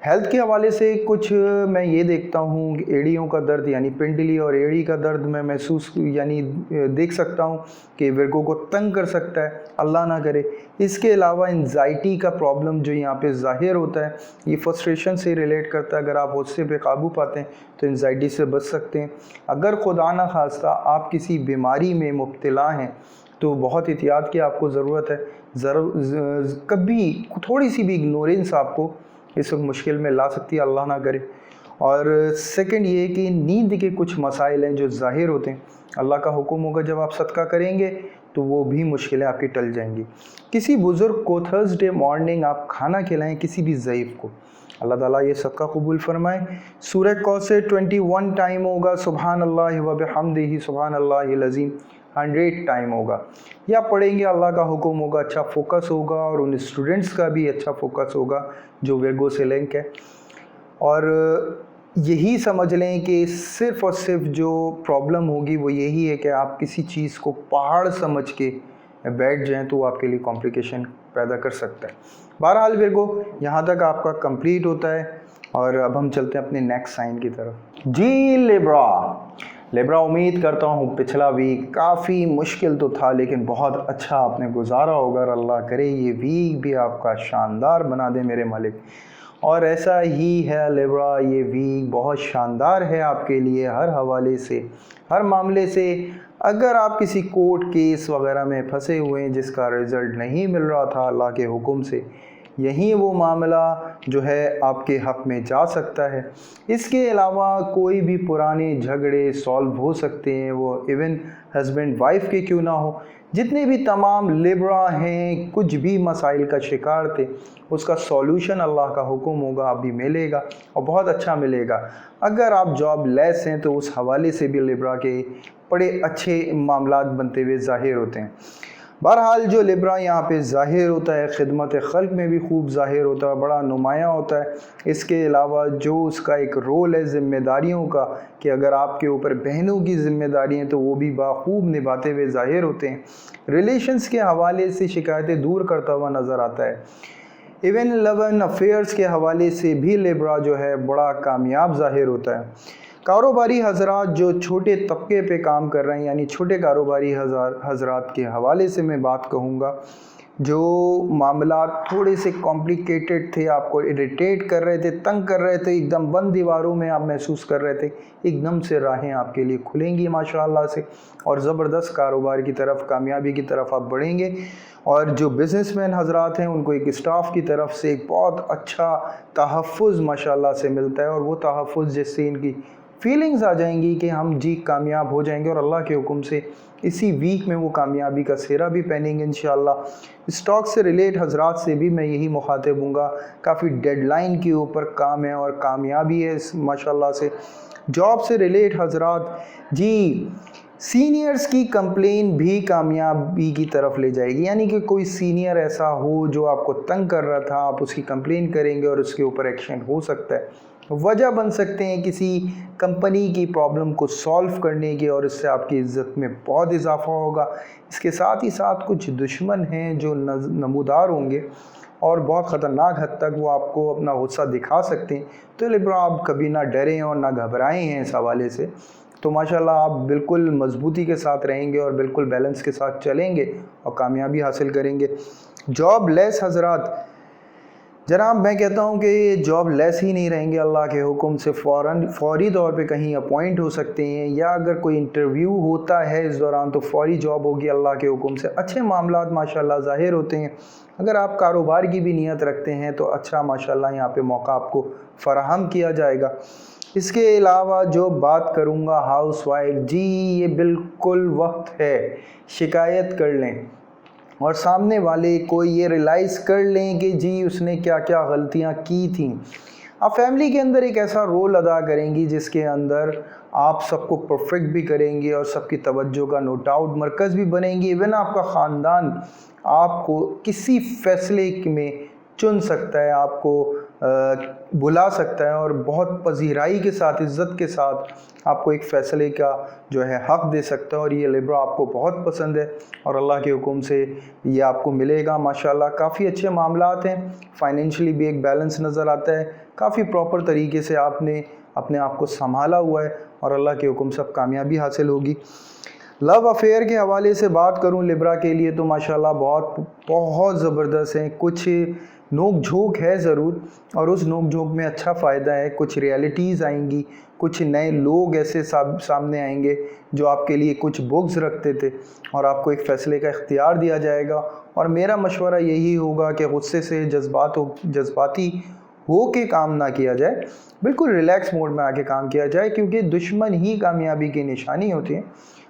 हेल्थ के हवाले से कुछ मैं ये देखता हूँ, एड़ियों का दर्द यानी पिंडली और एड़ी का दर्द मैं महसूस यानी देख सकता हूँ कि विर्गो को तंग कर सकता है, अल्लाह ना करे। इसके अलावा एंजाइटी का प्रॉब्लम जो यहाँ पे ज़ाहिर होता है, ये फ्रस्ट्रेशन से रिलेट करता है। अगर आप गुस्से पे काबू पाते हैं तो एंजाइटी से बच सकते हैं। अगर खुदा न खास्ता आप किसी बीमारी में मुब्तला हैं तो बहुत एहतियात की आपको ज़रूरत है। कभी थोड़ी सी भी इग्नोरेंस आपको इस वक्त मुश्किल में ला सकती है, अल्लाह ना करे। और सेकंड ये कि नींद के कुछ मसाइल हैं जो ज़ाहिर होते हैं, अल्लाह का हुक्म होगा जब आप सदका करेंगे तो वो भी मुश्किलें आपकी टल जाएंगी। किसी बुज़ुर्ग को थर्सडे मॉर्निंग आप खाना खिलाएं, किसी भी ज़ईफ़ को, अल्लाह ताला ये सदका कबूल फरमाए। सूरह कौसर 21 टाइम होगा, सुबहान अल्लाह व बिहम्दिही सुबहान अल्लाहिल अज़ीम 100 टाइम होगा, या पढ़ेंगे, अल्लाह का हुक्म होगा, अच्छा फोकस होगा, और उन स्टूडेंट्स का भी अच्छा फोकस होगा जो विर्गो से लिंक है। और यही समझ लें कि सिर्फ़ और सिर्फ जो प्रॉब्लम होगी वो यही है कि आप किसी चीज़ को पहाड़ समझ के बैठ जाएं तो वो आपके लिए कॉम्प्लिकेशन पैदा कर सकता है। बहरहाल विर्गो, यहाँ तक आपका कंप्लीट होता है, और अब हम चलते हैं अपने नेक्स्ट साइन की तरफ। जी लिब्रा, उम्मीद करता हूँ पिछला वीक काफ़ी मुश्किल तो था लेकिन बहुत अच्छा आपने गुजारा होगा, और अल्लाह करे ये वीक भी आपका शानदार बना दे मेरे मालिक। और ऐसा ही है लिब्रा, ये वीक बहुत शानदार है आपके लिए हर हवाले से, हर मामले से। अगर आप किसी कोर्ट केस वगैरह में फंसे हुए हैं जिसका रिज़ल्ट नहीं मिल रहा था अल्लाह के हुक्म से, यही वो मामला जो है आपके हक़ में जा सकता है। इसके अलावा कोई भी पुराने झगड़े सॉल्व हो सकते हैं, वो इवन हस्बैंड वाइफ के क्यों ना हो। जितने भी तमाम लिब्रा हैं कुछ भी मसाइल का शिकार थे, उसका सॉल्यूशन अल्लाह का हुक्म होगा अभी मिलेगा, और बहुत अच्छा मिलेगा। अगर आप जॉब लेस हैं तो उस हवाले से भी लिब्रा के बड़े अच्छे मामलात बनते हुए ज़ाहिर होते हैं। बहरहाल जो लिब्रा यहाँ पे ज़ाहिर होता है खिदमत खल्क में भी खूब ज़ाहिर होता है, बड़ा नुमायाँ होता है। इसके अलावा जो उसका एक रोल है ज़िम्मेदारियों का, कि अगर आपके ऊपर बहनों की ज़िम्मेदारी हैं तो वो भी बाखूब निभाते हुए ज़ाहिर होते हैं। रिलेशंस के हवाले से शिकायतें दूर करता हुआ नज़र आता है। इवन लव एंड अफेयर्स के हवाले से भी लिब्रा जो है बड़ा कामयाब ज़ाहिर होता है। कारोबारी हजरात जो छोटे तबके पे काम कर रहे हैं, यानी छोटे कारोबारी हजरात के हवाले से मैं बात कहूँगा, जो मामला थोड़े से कॉम्प्लिकेटेड थे, आपको इरिटेट कर रहे थे, तंग कर रहे थे, एकदम बंद दीवारों में आप महसूस कर रहे थे, एकदम से राहें आपके लिए खुलेंगी माशाअल्लाह से, और ज़बरदस्त कारोबार की तरफ, कामयाबी की तरफ आप बढ़ेंगे। और जो बिज़नेसमैन हजरात हैं उनको एक स्टाफ की तरफ से एक बहुत अच्छा तहफ़्फ़ुज़ माशाअल्लाह से मिलता है, और वो तहफ़्फ़ुज़ जिससे इनकी फीलिंग्स आ जाएंगी कि हम जी कामयाब हो जाएंगे और अल्लाह के हुक्म से इसी वीक में वो कामयाबी का सेहरा भी पहनेंगे इंशाल्लाह। स्टॉक से रिलेट हजरात से भी मैं यही मुखातिब हूँगा, काफ़ी डेडलाइन के ऊपर काम है और कामयाबी है माशाल्लाह से। जॉब से रिलेट हजरात जी, सीनियर्स की कंप्लेन भी कामयाबी की तरफ ले जाएगी, यानी कि कोई सीनियर ऐसा हो जो आपको तंग कर रहा था, आप उसकी कंप्लेन करेंगे और उसके ऊपर एक्शन हो सकता है, वजह बन सकते हैं किसी कंपनी की प्रॉब्लम को सॉल्व करने के, और इससे आपकी इज़्ज़त में बहुत इजाफा होगा। इसके साथ ही साथ कुछ दुश्मन हैं जो नमूदार होंगे और बहुत ख़तरनाक हद तक वो आपको अपना गुस्सा दिखा सकते हैं। तो लिब्रा आप कभी ना डरें और ना घबराएं हैं इस हवाले से। तो माशाल्लाह आप बिल्कुल मजबूती के साथ रहेंगे और बिल्कुल बैलेंस के साथ चलेंगे और कामयाबी हासिल करेंगे। जॉब लेस हजरात, जनाब मैं कहता हूँ कि ये जॉब लेस ही नहीं रहेंगे, अल्लाह के हुक्म से फौरी तौर पे कहीं अपॉइंट हो सकते हैं, या अगर कोई इंटरव्यू होता है इस दौरान तो फौरी जॉब होगी अल्लाह के हुक्म से। अच्छे मामलात माशाल्लाह ज़ाहिर होते हैं। अगर आप कारोबार की भी नीयत रखते हैं तो अच्छा माशाल्लाह यहाँ पे मौका आपको फ़राहम किया जाएगा। इसके अलावा जो बात करूँगा हाउसवाइफ, जी ये बिल्कुल वक्त है शिकायत कर लें और सामने वाले को ये रियलाइज़ कर लें कि जी उसने क्या क्या गलतियाँ की थी। आप फैमिली के अंदर एक ऐसा रोल अदा करेंगी जिसके अंदर आप सबको परफेक्ट भी करेंगी और सबकी तवज्जो का नो डाउट मरकज़ भी बनेंगी। इवन आपका ख़ानदान आपको किसी फैसले में चुन सकता है, आपको बुला सकता है और बहुत पजीराई के साथ, इज़्ज़त के साथ आपको एक फ़ैसले का जो है हक़ दे सकता है। और ये लिब्रा आपको बहुत पसंद है और अल्लाह के हुक्म से ये आपको मिलेगा माशाल्लाह। काफ़ी अच्छे मामलात हैं, फाइनेंशियली भी एक बैलेंस नज़र आता है, काफ़ी प्रॉपर तरीके से आपने अपने आप को संभाला हुआ है और अल्लाह के हुक्म से कामयाबी हासिल होगी। लव अफेयर के हवाले से बात करूं लिब्रा के लिए तो माशाल्लाह बहुत ज़बरदस्त हैं। कुछ नोक झोंक है ज़रूर और उस नोक झोंक में अच्छा फ़ायदा है। कुछ रियलिटीज़ आएंगी, कुछ नए लोग ऐसे सामने आएंगे जो आपके लिए कुछ बुग्ज़ रखते थे और आपको एक फ़ैसले का इख्तियार दिया जाएगा। और मेरा मशवरा यही होगा कि गुस्से से जज्बाती हो के काम ना किया जाए, बिल्कुल रिलैक्स मोड में आके काम किया जाए, क्योंकि दुश्मन ही कामयाबी की निशानी होती है।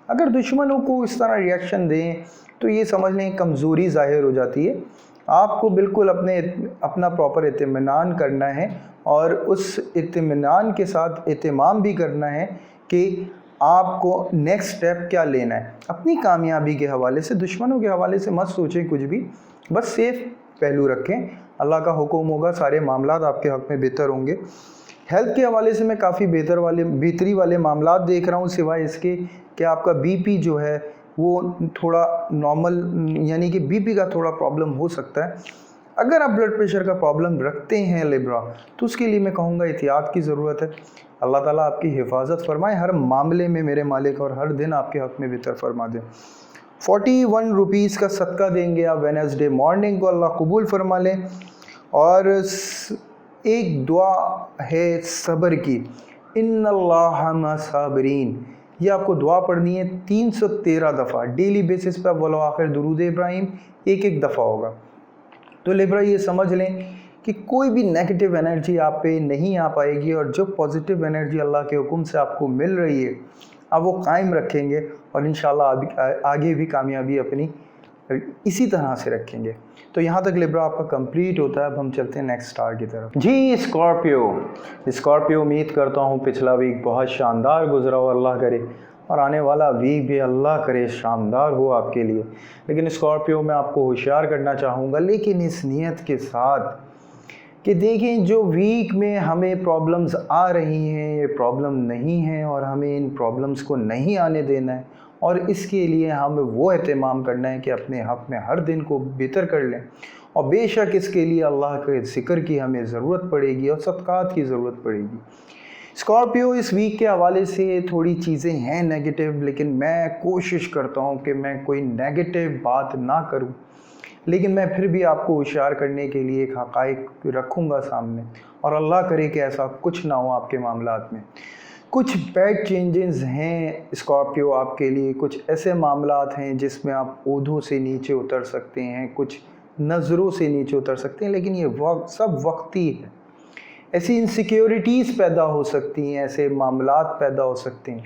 अगर दुश्मनों को इस तरह रिएक्शन दें तो ये समझ लें कमज़ोरी ज़ाहिर हो जाती है। आपको बिल्कुल अपना प्रॉपर इत्मीनान करना है और उस इत्मीनान के साथ एहतमाम भी करना है कि आपको नेक्स्ट स्टेप क्या लेना है। अपनी कामयाबी के हवाले से, दुश्मनों के हवाले से मत सोचें कुछ भी, बस सेफ पहलू रखें। अल्लाह का हुक्म होगा, सारे मामलात आपके हक़ में बेहतर होंगे। हेल्थ के हवाले से मैं काफ़ी बेहतरी वाले मामलात देख रहा हूँ, सिवाय इसके कि आपका बीपी जो है वो थोड़ा नॉर्मल, यानी कि बीपी का थोड़ा प्रॉब्लम हो सकता है। अगर आप ब्लड प्रेशर का प्रॉब्लम रखते हैं लिब्रा तो उसके लिए मैं कहूँगा एहतियात की ज़रूरत है। अल्लाह ताला आपकी हिफाजत फरमाए हर मामले में मेरे मालिक, और हर दिन आपके हक़ में बेहतर फरमा दें। 41 रुपीज़ का सदका देंगे आप वेडनेसडे मॉर्निंग को, अल्लाह कबूल फरमा लें। और एक दुआ है सब्र की, इन्नल्लाह मा साबिरीन, ये आपको दुआ पढ़नी है 313 दफ़ा डेली बेसिस पर। वलो आखिर दुरूद इब्राहिम एक दफ़ा होगा। तो लिब्रा ये समझ लें कि कोई भी नेगेटिव एनर्जी आप पे नहीं आ पाएगी और जो पॉजिटिव एनर्जी अल्लाह के हुक्म से आपको मिल रही है आप वो कायम रखेंगे और इंशाल्लाह आगे भी कामयाबी अपनी इसी तरह से रखेंगे। तो यहाँ तक लिब्रा आपका कंप्लीट होता है। अब हम चलते हैं नेक्स्ट स्टार की तरफ। जी स्कॉर्पियो, उम्मीद करता हूँ पिछला वीक बहुत शानदार गुजरा हो, अल्लाह करे, और आने वाला वीक भी अल्लाह करे शानदार हो आपके लिए। लेकिन स्कॉर्पियो मैं आपको होशियार करना चाहूँगा, लेकिन इस नीयत के साथ कि देखें जो वीक में हमें प्रॉब्लम्स आ रही हैं ये प्रॉब्लम नहीं है और हमें इन प्रॉब्लम्स को नहीं आने देना है, और इसके लिए हमें वो एहतमाम करना है कि अपने हक़ में हर दिन को बेहतर कर लें। और बेशक इसके लिए अल्लाह के ज़िक्र की हमें ज़रूरत पड़ेगी और सदक़ात की ज़रूरत पड़ेगी। स्कॉर्पियो इस वीक के हवाले से थोड़ी चीज़ें हैं नेगेटिव, लेकिन मैं कोशिश करता हूँ कि मैं कोई नेगेटिव बात ना करूँ, लेकिन मैं फिर भी आपको होशियार करने के लिए एक हक़ाइक़ रखूँगा सामने, और अल्लाह करे कि ऐसा कुछ ना हो आपके मामलात में। कुछ बैड चेंजेस हैं स्कॉर्पियो आपके लिए, कुछ ऐसे मामलात हैं जिसमें आप ओहदों से नीचे उतर सकते हैं, कुछ नज़रों से नीचे उतर सकते हैं, लेकिन ये सब वक्ती है। ऐसी इनसिक्योरिटीज़ पैदा हो सकती हैं, ऐसे मामलात पैदा हो सकते हैं।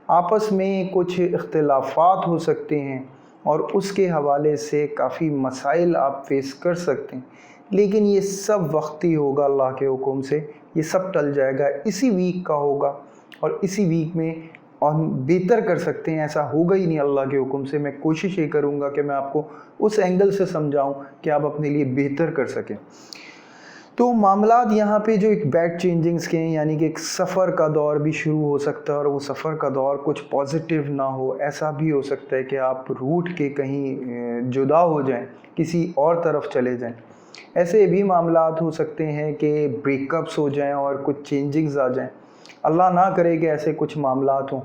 आपस में कुछ इख्तिलाफ़ात हो सकते हैं और उसके हवाले से काफ़ी मसाइल आप फेस कर सकते हैं, लेकिन ये सब वक्ती होगा अल्लाह के हुक्म से, ये सब टल जाएगा, इसी वीक का होगा और इसी वीक में और बेहतर कर सकते हैं। ऐसा होगा ही नहीं अल्लाह के हुक्म से। मैं कोशिश ये करूँगा कि मैं आपको उस एंगल से समझाऊँ कि आप अपने लिए बेहतर कर सकें। तो मामलात यहाँ पे जो एक बैड चेंजिंग्स के हैं, यानी कि एक सफ़र का दौर भी शुरू हो सकता है और वो सफ़र का दौर कुछ पॉजिटिव ना हो। ऐसा भी हो सकता है कि आप रूट के कहीं जुदा हो जाएं, किसी और तरफ चले जाएं। ऐसे भी मामलात हो सकते हैं कि ब्रेकअप्स हो जाएं और कुछ चेंजिंग्स आ जाएं। अल्लाह ना करे कि ऐसे कुछ मामलात हों।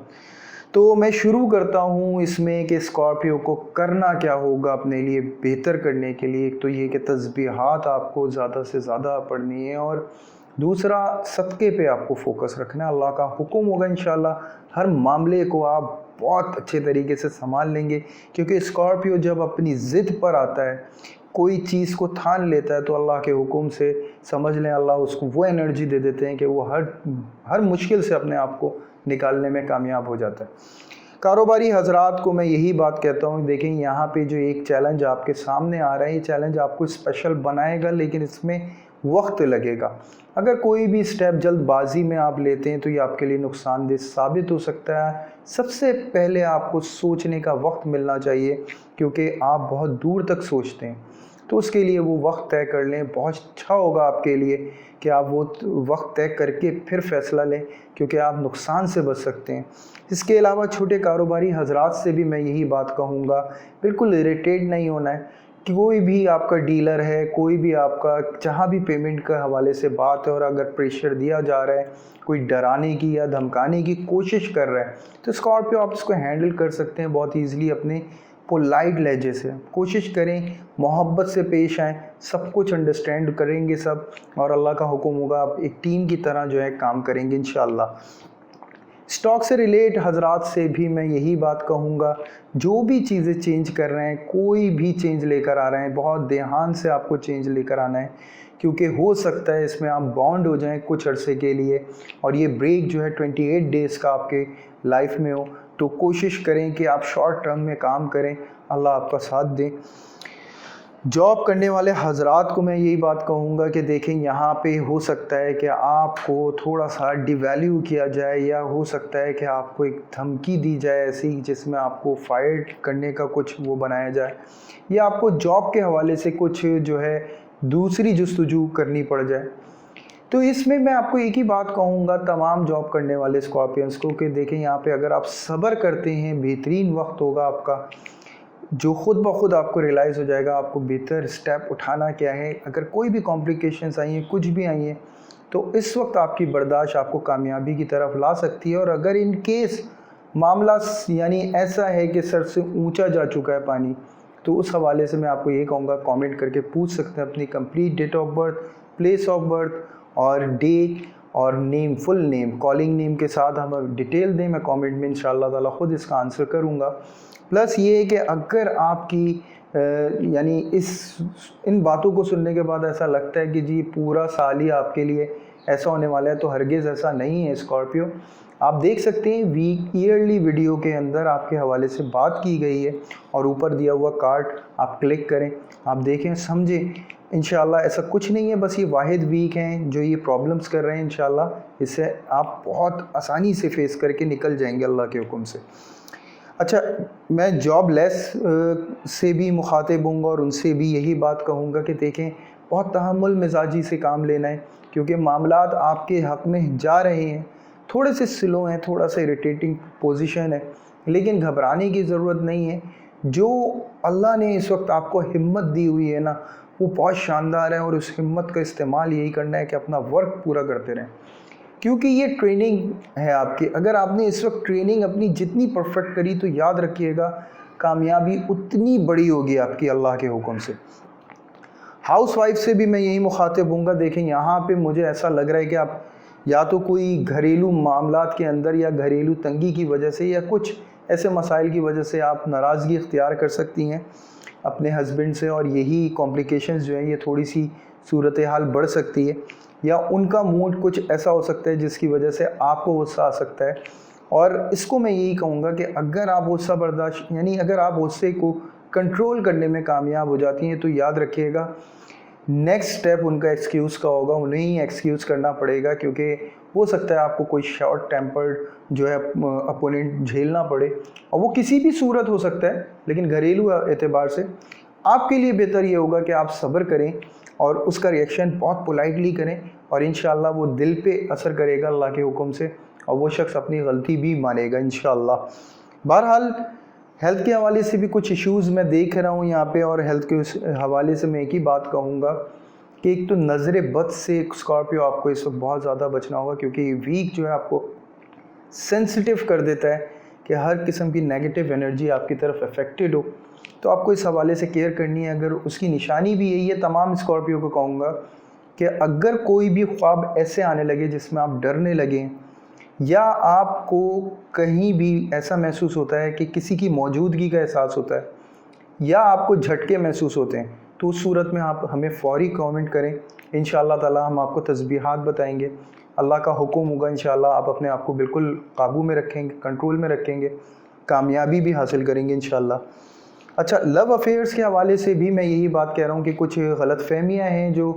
तो मैं शुरू करता हूँ इसमें कि स्कॉर्पियो को करना क्या होगा अपने लिए बेहतर करने के लिए। एक तो ये कि तस्बीहात आपको ज़्यादा से ज़्यादा पढ़नी है और दूसरा सदक़े पे आपको फोकस रखना है। अल्लाह का हुक्म होगा इंशाल्लाह हर मामले को आप बहुत अच्छे तरीके से संभाल लेंगे, क्योंकि स्कॉर्पियो जब अपनी ज़िद पर आता है, कोई चीज़ को ठान लेता है, तो अल्लाह के हुक्म से समझ लें अल्लाह उसको वो एनर्जी दे देते हैं कि वो हर मुश्किल से अपने आप को निकालने में कामयाब हो जाता है। कारोबारी हजरात को मैं यही बात कहता हूँ, देखें यहाँ पे जो एक चैलेंज आपके सामने आ रहा है, ये चैलेंज आपको स्पेशल बनाएगा, लेकिन इसमें वक्त लगेगा। अगर कोई भी स्टेप जल्दबाजी में आप लेते हैं तो ये आपके लिए नुकसानदेह साबित हो सकता है। सबसे पहले आपको सोचने का वक्त मिलना चाहिए, क्योंकि आप बहुत दूर तक सोचते हैं, तो उसके लिए वो वक्त तय कर लें। बहुत अच्छा होगा आपके लिए कि आप वो वक्त तय करके फिर फ़ैसला लें, क्योंकि आप नुकसान से बच सकते हैं। इसके अलावा छोटे कारोबारी हजरात से भी मैं यही बात कहूँगा, बिल्कुल इरिटेट नहीं होना है। कि कोई भी आपका डीलर है, कोई भी आपका जहाँ भी पेमेंट के हवाले से बात है और अगर प्रेशर दिया जा रहा है, कोई डराने की या धमकाने की कोशिश कर रहा है, तो स्कॉर्पियो आप इसको हैंडल कर सकते हैं बहुत ईज़िली। अपने पोलाइट लहजे से कोशिश करें, मोहब्बत से पेश आएँ, सब कुछ अंडरस्टैंड करेंगे सब, और अल्लाह का हुक्म होगा आप एक टीम की तरह जो है काम करेंगे इंशाअल्लाह। स्टॉक से रिलेट हजरात से भी मैं यही बात कहूँगा, जो भी चीज़ें चेंज कर रहे हैं, कोई भी चेंज लेकर आ रहे हैं, बहुत ध्यान से आपको चेंज लेकर आना है, क्योंकि हो सकता है इसमें आप बाउंड हो जाएं कुछ अरसे के लिए, और ये ब्रेक जो है 28 डेज़ का आपके लाइफ में हो। तो कोशिश करें कि आप शॉर्ट टर्म में काम करें, अल्लाह आपका साथ दें। जॉब करने वाले हजरात को मैं यही बात कहूँगा कि देखें, यहाँ पे हो सकता है कि आपको थोड़ा सा डिवैल्यू किया जाए, या हो सकता है कि आपको एक धमकी दी जाए ऐसी जिसमें आपको फाइट करने का कुछ वो बनाया जाए, या आपको जॉब के हवाले से कुछ जो है दूसरी जुस्तजू करनी पड़ जाए। तो इसमें मैं आपको एक ही बात कहूँगा तमाम जॉब करने वाले स्कॉर्पियंस को कि देखें, यहाँ पे अगर आप सब्र करते हैं, बेहतरीन वक्त होगा आपका, जो ख़ुद ब खुद आपको रियलाइज़ हो जाएगा आपको बेहतर स्टेप उठाना क्या है। अगर कोई भी कॉम्प्लिकेशंस आई हैं, कुछ भी आई हैं, तो इस वक्त आपकी बर्दाश्त आपको कामयाबी की तरफ ला सकती है। और अगर इन केस मामला यानी ऐसा है कि सर से ऊंचा जा चुका है पानी, तो उस हवाले से मैं आपको ये कहूँगा, कमेंट करके पूछ सकते हैं अपनी complete date of birth, place of birth और डे और name, full name, calling name के साथ हमें डिटेल दें। मैं कमेंट में इंशाअल्लाह ताला ख़ुद इसका आंसर करूँगा। प्लस ये है कि अगर आपकी यानी इन बातों को सुनने के बाद ऐसा लगता है कि जी पूरा साल ही आपके लिए ऐसा होने वाला है, तो हरगिज़ ऐसा नहीं है स्कॉर्पियो। आप देख सकते हैं ईयरली वीडियो के अंदर आपके हवाले से बात की गई है, और ऊपर दिया हुआ कार्ड आप क्लिक करें, आप देखें, समझें। इंशाल्लाह ऐसा कुछ नहीं है, बस ये वाहिद वीक हैं जो ये प्रॉब्लम्स कर रहे हैं। इंशाल्लाह इससे आप बहुत आसानी से फेस करके निकल जाएंगे अल्लाह के हुक्म से। अच्छा, मैं जॉबलेस से भी मुखातिब हूँगा और उनसे भी यही बात कहूँगा कि देखें, बहुत तहम्मुल मिजाजी से काम लेना है, क्योंकि मामलात आपके हक़ में जा रहे हैं, थोड़े से स्लो हैं, थोड़ा सा इरिटेटिंग पोजीशन है, लेकिन घबराने की ज़रूरत नहीं है। जो अल्लाह ने इस वक्त आपको हिम्मत दी हुई है ना, वो बहुत शानदार है, और उस हिम्मत का इस्तेमाल यही करना है कि अपना वर्क पूरा करते रहें, क्योंकि ये ट्रेनिंग है आपकी। अगर आपने इस वक्त ट्रेनिंग अपनी जितनी परफेक्ट करी, तो याद रखिएगा कामयाबी उतनी बड़ी होगी आपकी अल्लाह के हुक्म से। हाउस वाइफ से भी मैं यही मुखातिब हूँगा। देखें, यहाँ पे मुझे ऐसा लग रहा है कि आप या तो कोई घरेलू मामलात के अंदर या घरेलू तंगी की वजह से या कुछ ऐसे मसाइल की वजह से आप नाराज़गी इख्तियार कर सकती हैं अपने हस्बैंड से, और यही कॉम्प्लिकेशंस जो हैं ये थोड़ी सी सूरत हाल बढ़ सकती है, या उनका मूड कुछ ऐसा हो सकता है जिसकी वजह से आपको गुस्सा आ सकता है। और इसको मैं यही कहूँगा कि अगर आप गुस्सा बर्दाश्त यानी अगर आप गुस्से को कंट्रोल करने में कामयाब हो जाती हैं तो याद रखिएगा नेक्स्ट स्टेप उनका एक्सक्यूज़ का होगा, उन्हें ही एक्सक्यूज़ करना पड़ेगा, क्योंकि हो सकता है आपको कोई शॉर्ट टेम्पर्ड जो है अपोनेंट झेलना पड़े, और वो किसी भी सूरत हो सकता है, लेकिन घरेलू एतबार से आपके लिए बेहतर ये होगा कि आप सब्र करें और उसका रिएक्शन बहुत पोलाइटली करें, और इंशाअल्लाह वो दिल पे असर करेगा अल्लाह के हुक्म से, और वो शख्स अपनी गलती भी मानेगा इंशाअल्लाह। बहरहाल हेल्थ के हवाले से भी कुछ इश्यूज़ मैं देख रहा हूँ यहाँ पे, और हेल्थ के हवाले से मैं एक ही बात कहूँगा कि एक तो नज़र बद से स्कॉर्पियो आपको इस वक्त बहुत ज़्यादा बचना होगा, क्योंकि वीक जो है आपको सेंसिटिव कर देता है कि हर किस्म की नेगेटिव एनर्जी आपकी तरफ अफेक्टेड हो, तो आपको इस हवाले से केयर करनी है। अगर उसकी निशानी भी यही है, तमाम स्कॉर्पियो को कहूँगा कि अगर कोई भी ख्वाब ऐसे आने लगे जिसमें आप डरने लगें, या आपको कहीं भी ऐसा महसूस होता है कि किसी की मौजूदगी का एहसास होता है, या आपको झटके महसूस होते हैं, तो उस सूरत में आप हमें फ़ौरी कमेंट करें। इंशाअल्लाह ताला हम आपको तस्बीहात बताएंगे, अल्लाह का हुक्म होगा, इंशाअल्लाह आप अपने आप को बिल्कुल काबू में रखेंगे, कंट्रोल में रखेंगे, कामयाबी भी हासिल करेंगे इंशाअल्लाह। अच्छा, लव अफेयर्स के हवाले से भी मैं यही बात कह रहा हूँ कि कुछ गलतफहमियाँ हैं जो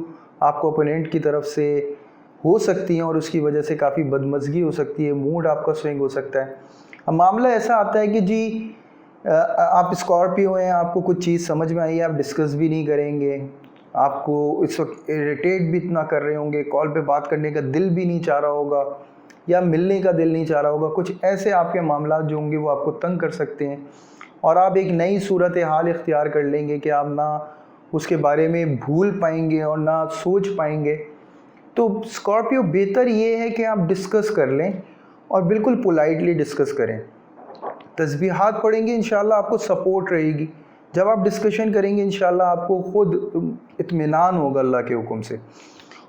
आपको ओपोनेंट की तरफ से हो सकती हैं, और उसकी वजह से काफ़ी बदमज़गी हो सकती है, मूड आपका स्विंग हो सकता है। अब मामला ऐसा आता है कि जी आप स्कॉर्पियो हैं, आपको कुछ चीज़ समझ में आई है, आप डिस्कस भी नहीं करेंगे, आपको इस वक्त इरिटेट भी इतना कर रहे होंगे, कॉल पे बात करने का दिल भी नहीं चाह रहा होगा, या मिलने का दिल नहीं चाह रहा होगा, कुछ ऐसे आपके मामला जो होंगे वो आपको तंग कर सकते हैं, और आप एक नई सूरत हाल इख्तियार कर लेंगे कि आप ना उसके बारे में भूल पाएंगे और ना सोच पाएंगे। तो स्कॉर्पियो बेहतर ये है कि आप डिस्कस कर लें, और बिल्कुल पोलाइटली डिस्कस करें। तस्बीहात पढ़ेंगे, इंशाल्लाह आपको सपोर्ट रहेगी। जब आप डिस्कशन करेंगे इंशाल्लाह आपको ख़ुद इत्मीनान होगा अल्लाह के हुक्म से।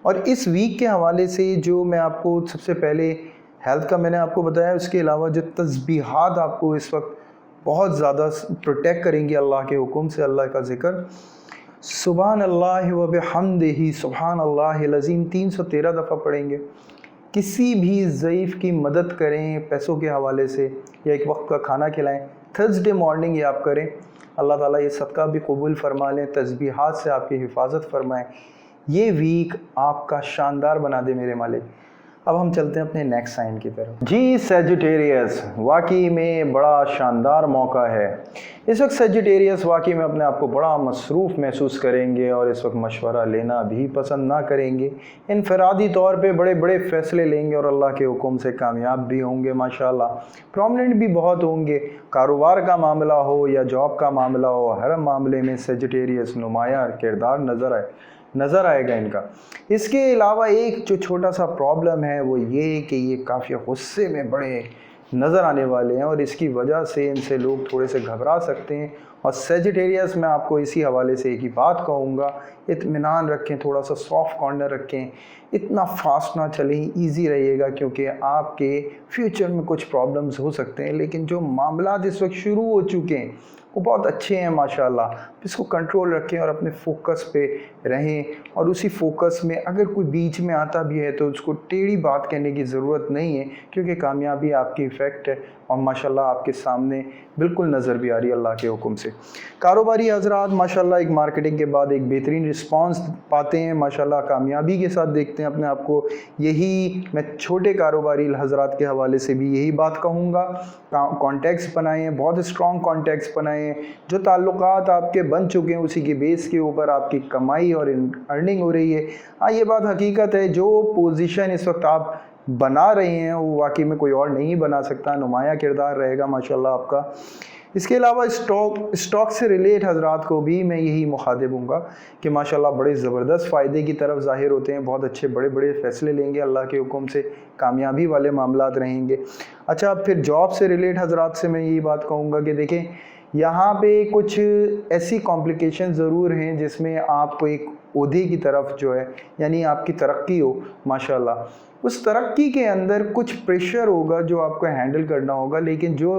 और इस वीक के हवाले से जो मैं आपको सबसे पहले हेल्थ का मैंने आपको बताया, उसके अलावा जो तस्बीहात आपको इस वक्त बहुत ज़्यादा प्रोटेक्ट करेंगी अल्लाह के हुक्म से, अल्लाह का ज़िक्र सुभान अल्लाह व बिहम्दिही सुभान अल्लाहिल अज़ीम 313 दफ़ा पढ़ेंगे। किसी भी ज़ईफ़ की मदद करें पैसों के हवाले से, या एक वक्त का खाना खिलाएं, थर्सडे मॉर्निंग ये आप करें, अल्लाह ताला ये सदका भी कबूल फरमा लें, तस्बीहात से आपकी हिफाजत फरमाएँ, ये वीक आपका शानदार बना दे मेरे मालिक। अब हम चलते हैं अपने नेक्स्ट साइन की तरफ। जी सैजिटेरियस, वाकई में बड़ा शानदार मौका है। इस वक्त सैजिटेरियस वाकई में अपने आप को बड़ा मसरूफ़ महसूस करेंगे, और इस वक्त मशवरा लेना भी पसंद ना करेंगे, इनफरादी तौर पे बड़े बड़े फ़ैसले लेंगे, और अल्लाह के हुक्म से कामयाब भी होंगे माशाल्लाह, प्रोमिनेंट भी बहुत होंगे। कारोबार का मामला हो या जॉब का मामला हो, हर मामले में सैजिटेरियस नुमायाँ किरदार नज़र आएगा इनका। इसके अलावा एक जो छोटा सा प्रॉब्लम है वो ये कि ये काफ़ी गुस्से में बड़े नज़र आने वाले हैं, और इसकी वजह से इनसे लोग थोड़े से घबरा सकते हैं। और सैजिटेरियस में आपको इसी हवाले से एक ही बात कहूँगा, इत्मीनान रखें, थोड़ा सा सॉफ्ट कॉर्नर रखें, इतना फास्ट ना चलें, ईजी रहिएगा, क्योंकि आपके फ्यूचर में कुछ प्रॉब्लम्स हो सकते हैं, लेकिन जो मामला इस वक्त शुरू हो चुके हैं वो बहुत अच्छे हैं माशाल्लाह। इसको कंट्रोल रखें और अपने फोकस पे रहें, और उसी फोकस में अगर कोई बीच में आता भी है तो उसको टेढ़ी बात कहने की ज़रूरत नहीं है, क्योंकि कामयाबी आपकी इफ़ेक्ट है, और माशाल्लाह आपके सामने बिल्कुल नज़र भी आ रही है अल्लाह के हुक्म से। कारोबारी हज़रात माशाल्लाह एक मार्केटिंग के बाद एक बेहतरीन रिस्पांस पाते हैं माशाल्लाह, कामयाबी के साथ देखते हैं अपने आप को। यही मैं छोटे कारोबारी हज़रात के हवाले से भी यही बात कहूँगा, कॉन्टैक्ट्स बनाएं, बहुत स्ट्रॉन्ग कॉन्टैक्ट्स बनाएं, जो ताल्लुकात आपके बन चुके हैं उसी के बेस के ऊपर आपकी कमाई और अर्निंग हो रही है। हाँ, ये बात हकीकत है, जो पोजीशन इस वक्त आप बना रहे हैं वो वाकई में कोई और नहीं बना सकता, नुमायाँ किरदार रहेगा माशाल्लाह आपका। इसके अलावा स्टॉक से रिलेट हज़रात को भी मैं यही मुखातिब हूँगा कि माशाल्लाह बड़े ज़बरदस्त फ़ायदे की तरफ ज़ाहिर होते हैं, बहुत अच्छे बड़े बड़े फ़ैसले लेंगे, अल्लाह के हुक्म से कामयाबी वाले मामलात रहेंगे। अच्छा, फिर जॉब से रिलेट हज़रात से मैं यही बात कहूँगा कि देखें, यहाँ पे कुछ ऐसी कॉम्प्लिकेशन ज़रूर हैं जिसमें आप एक ओहदे की तरफ जो है, यानी आपकी तरक्की हो माशाल्लाह, उस तरक्की के अंदर कुछ प्रेशर होगा जो आपको हैंडल करना होगा, लेकिन जो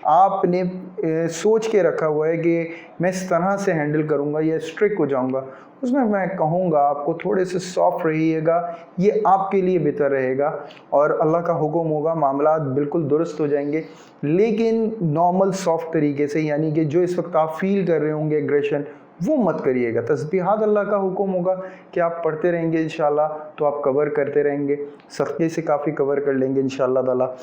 आपने सोच के रखा हुआ है कि मैं इस तरह से हैंडल करूँगा या स्ट्रिक्ट हो जाऊँगा, उसमें मैं कहूँगा आपको थोड़े से सॉफ्ट रहिएगा, ये आपके लिए बेहतर रहेगा और अल्लाह का हुक्म होगा मामला बिल्कुल दुरुस्त हो जाएंगे। लेकिन नॉर्मल सॉफ्ट तरीके से, यानी कि जो इस वक्त आप फील कर रहे होंगे एग्रेशन, वो मत करिएगा। तस्बीहात अल्लाह का हुक्म होगा कि आप पढ़ते रहेंगे इंशाल्लाह, तो आप कवर करते रहेंगे, सख्ती से काफ़ी कवर कर लेंगे इंशाल्लाह ताला।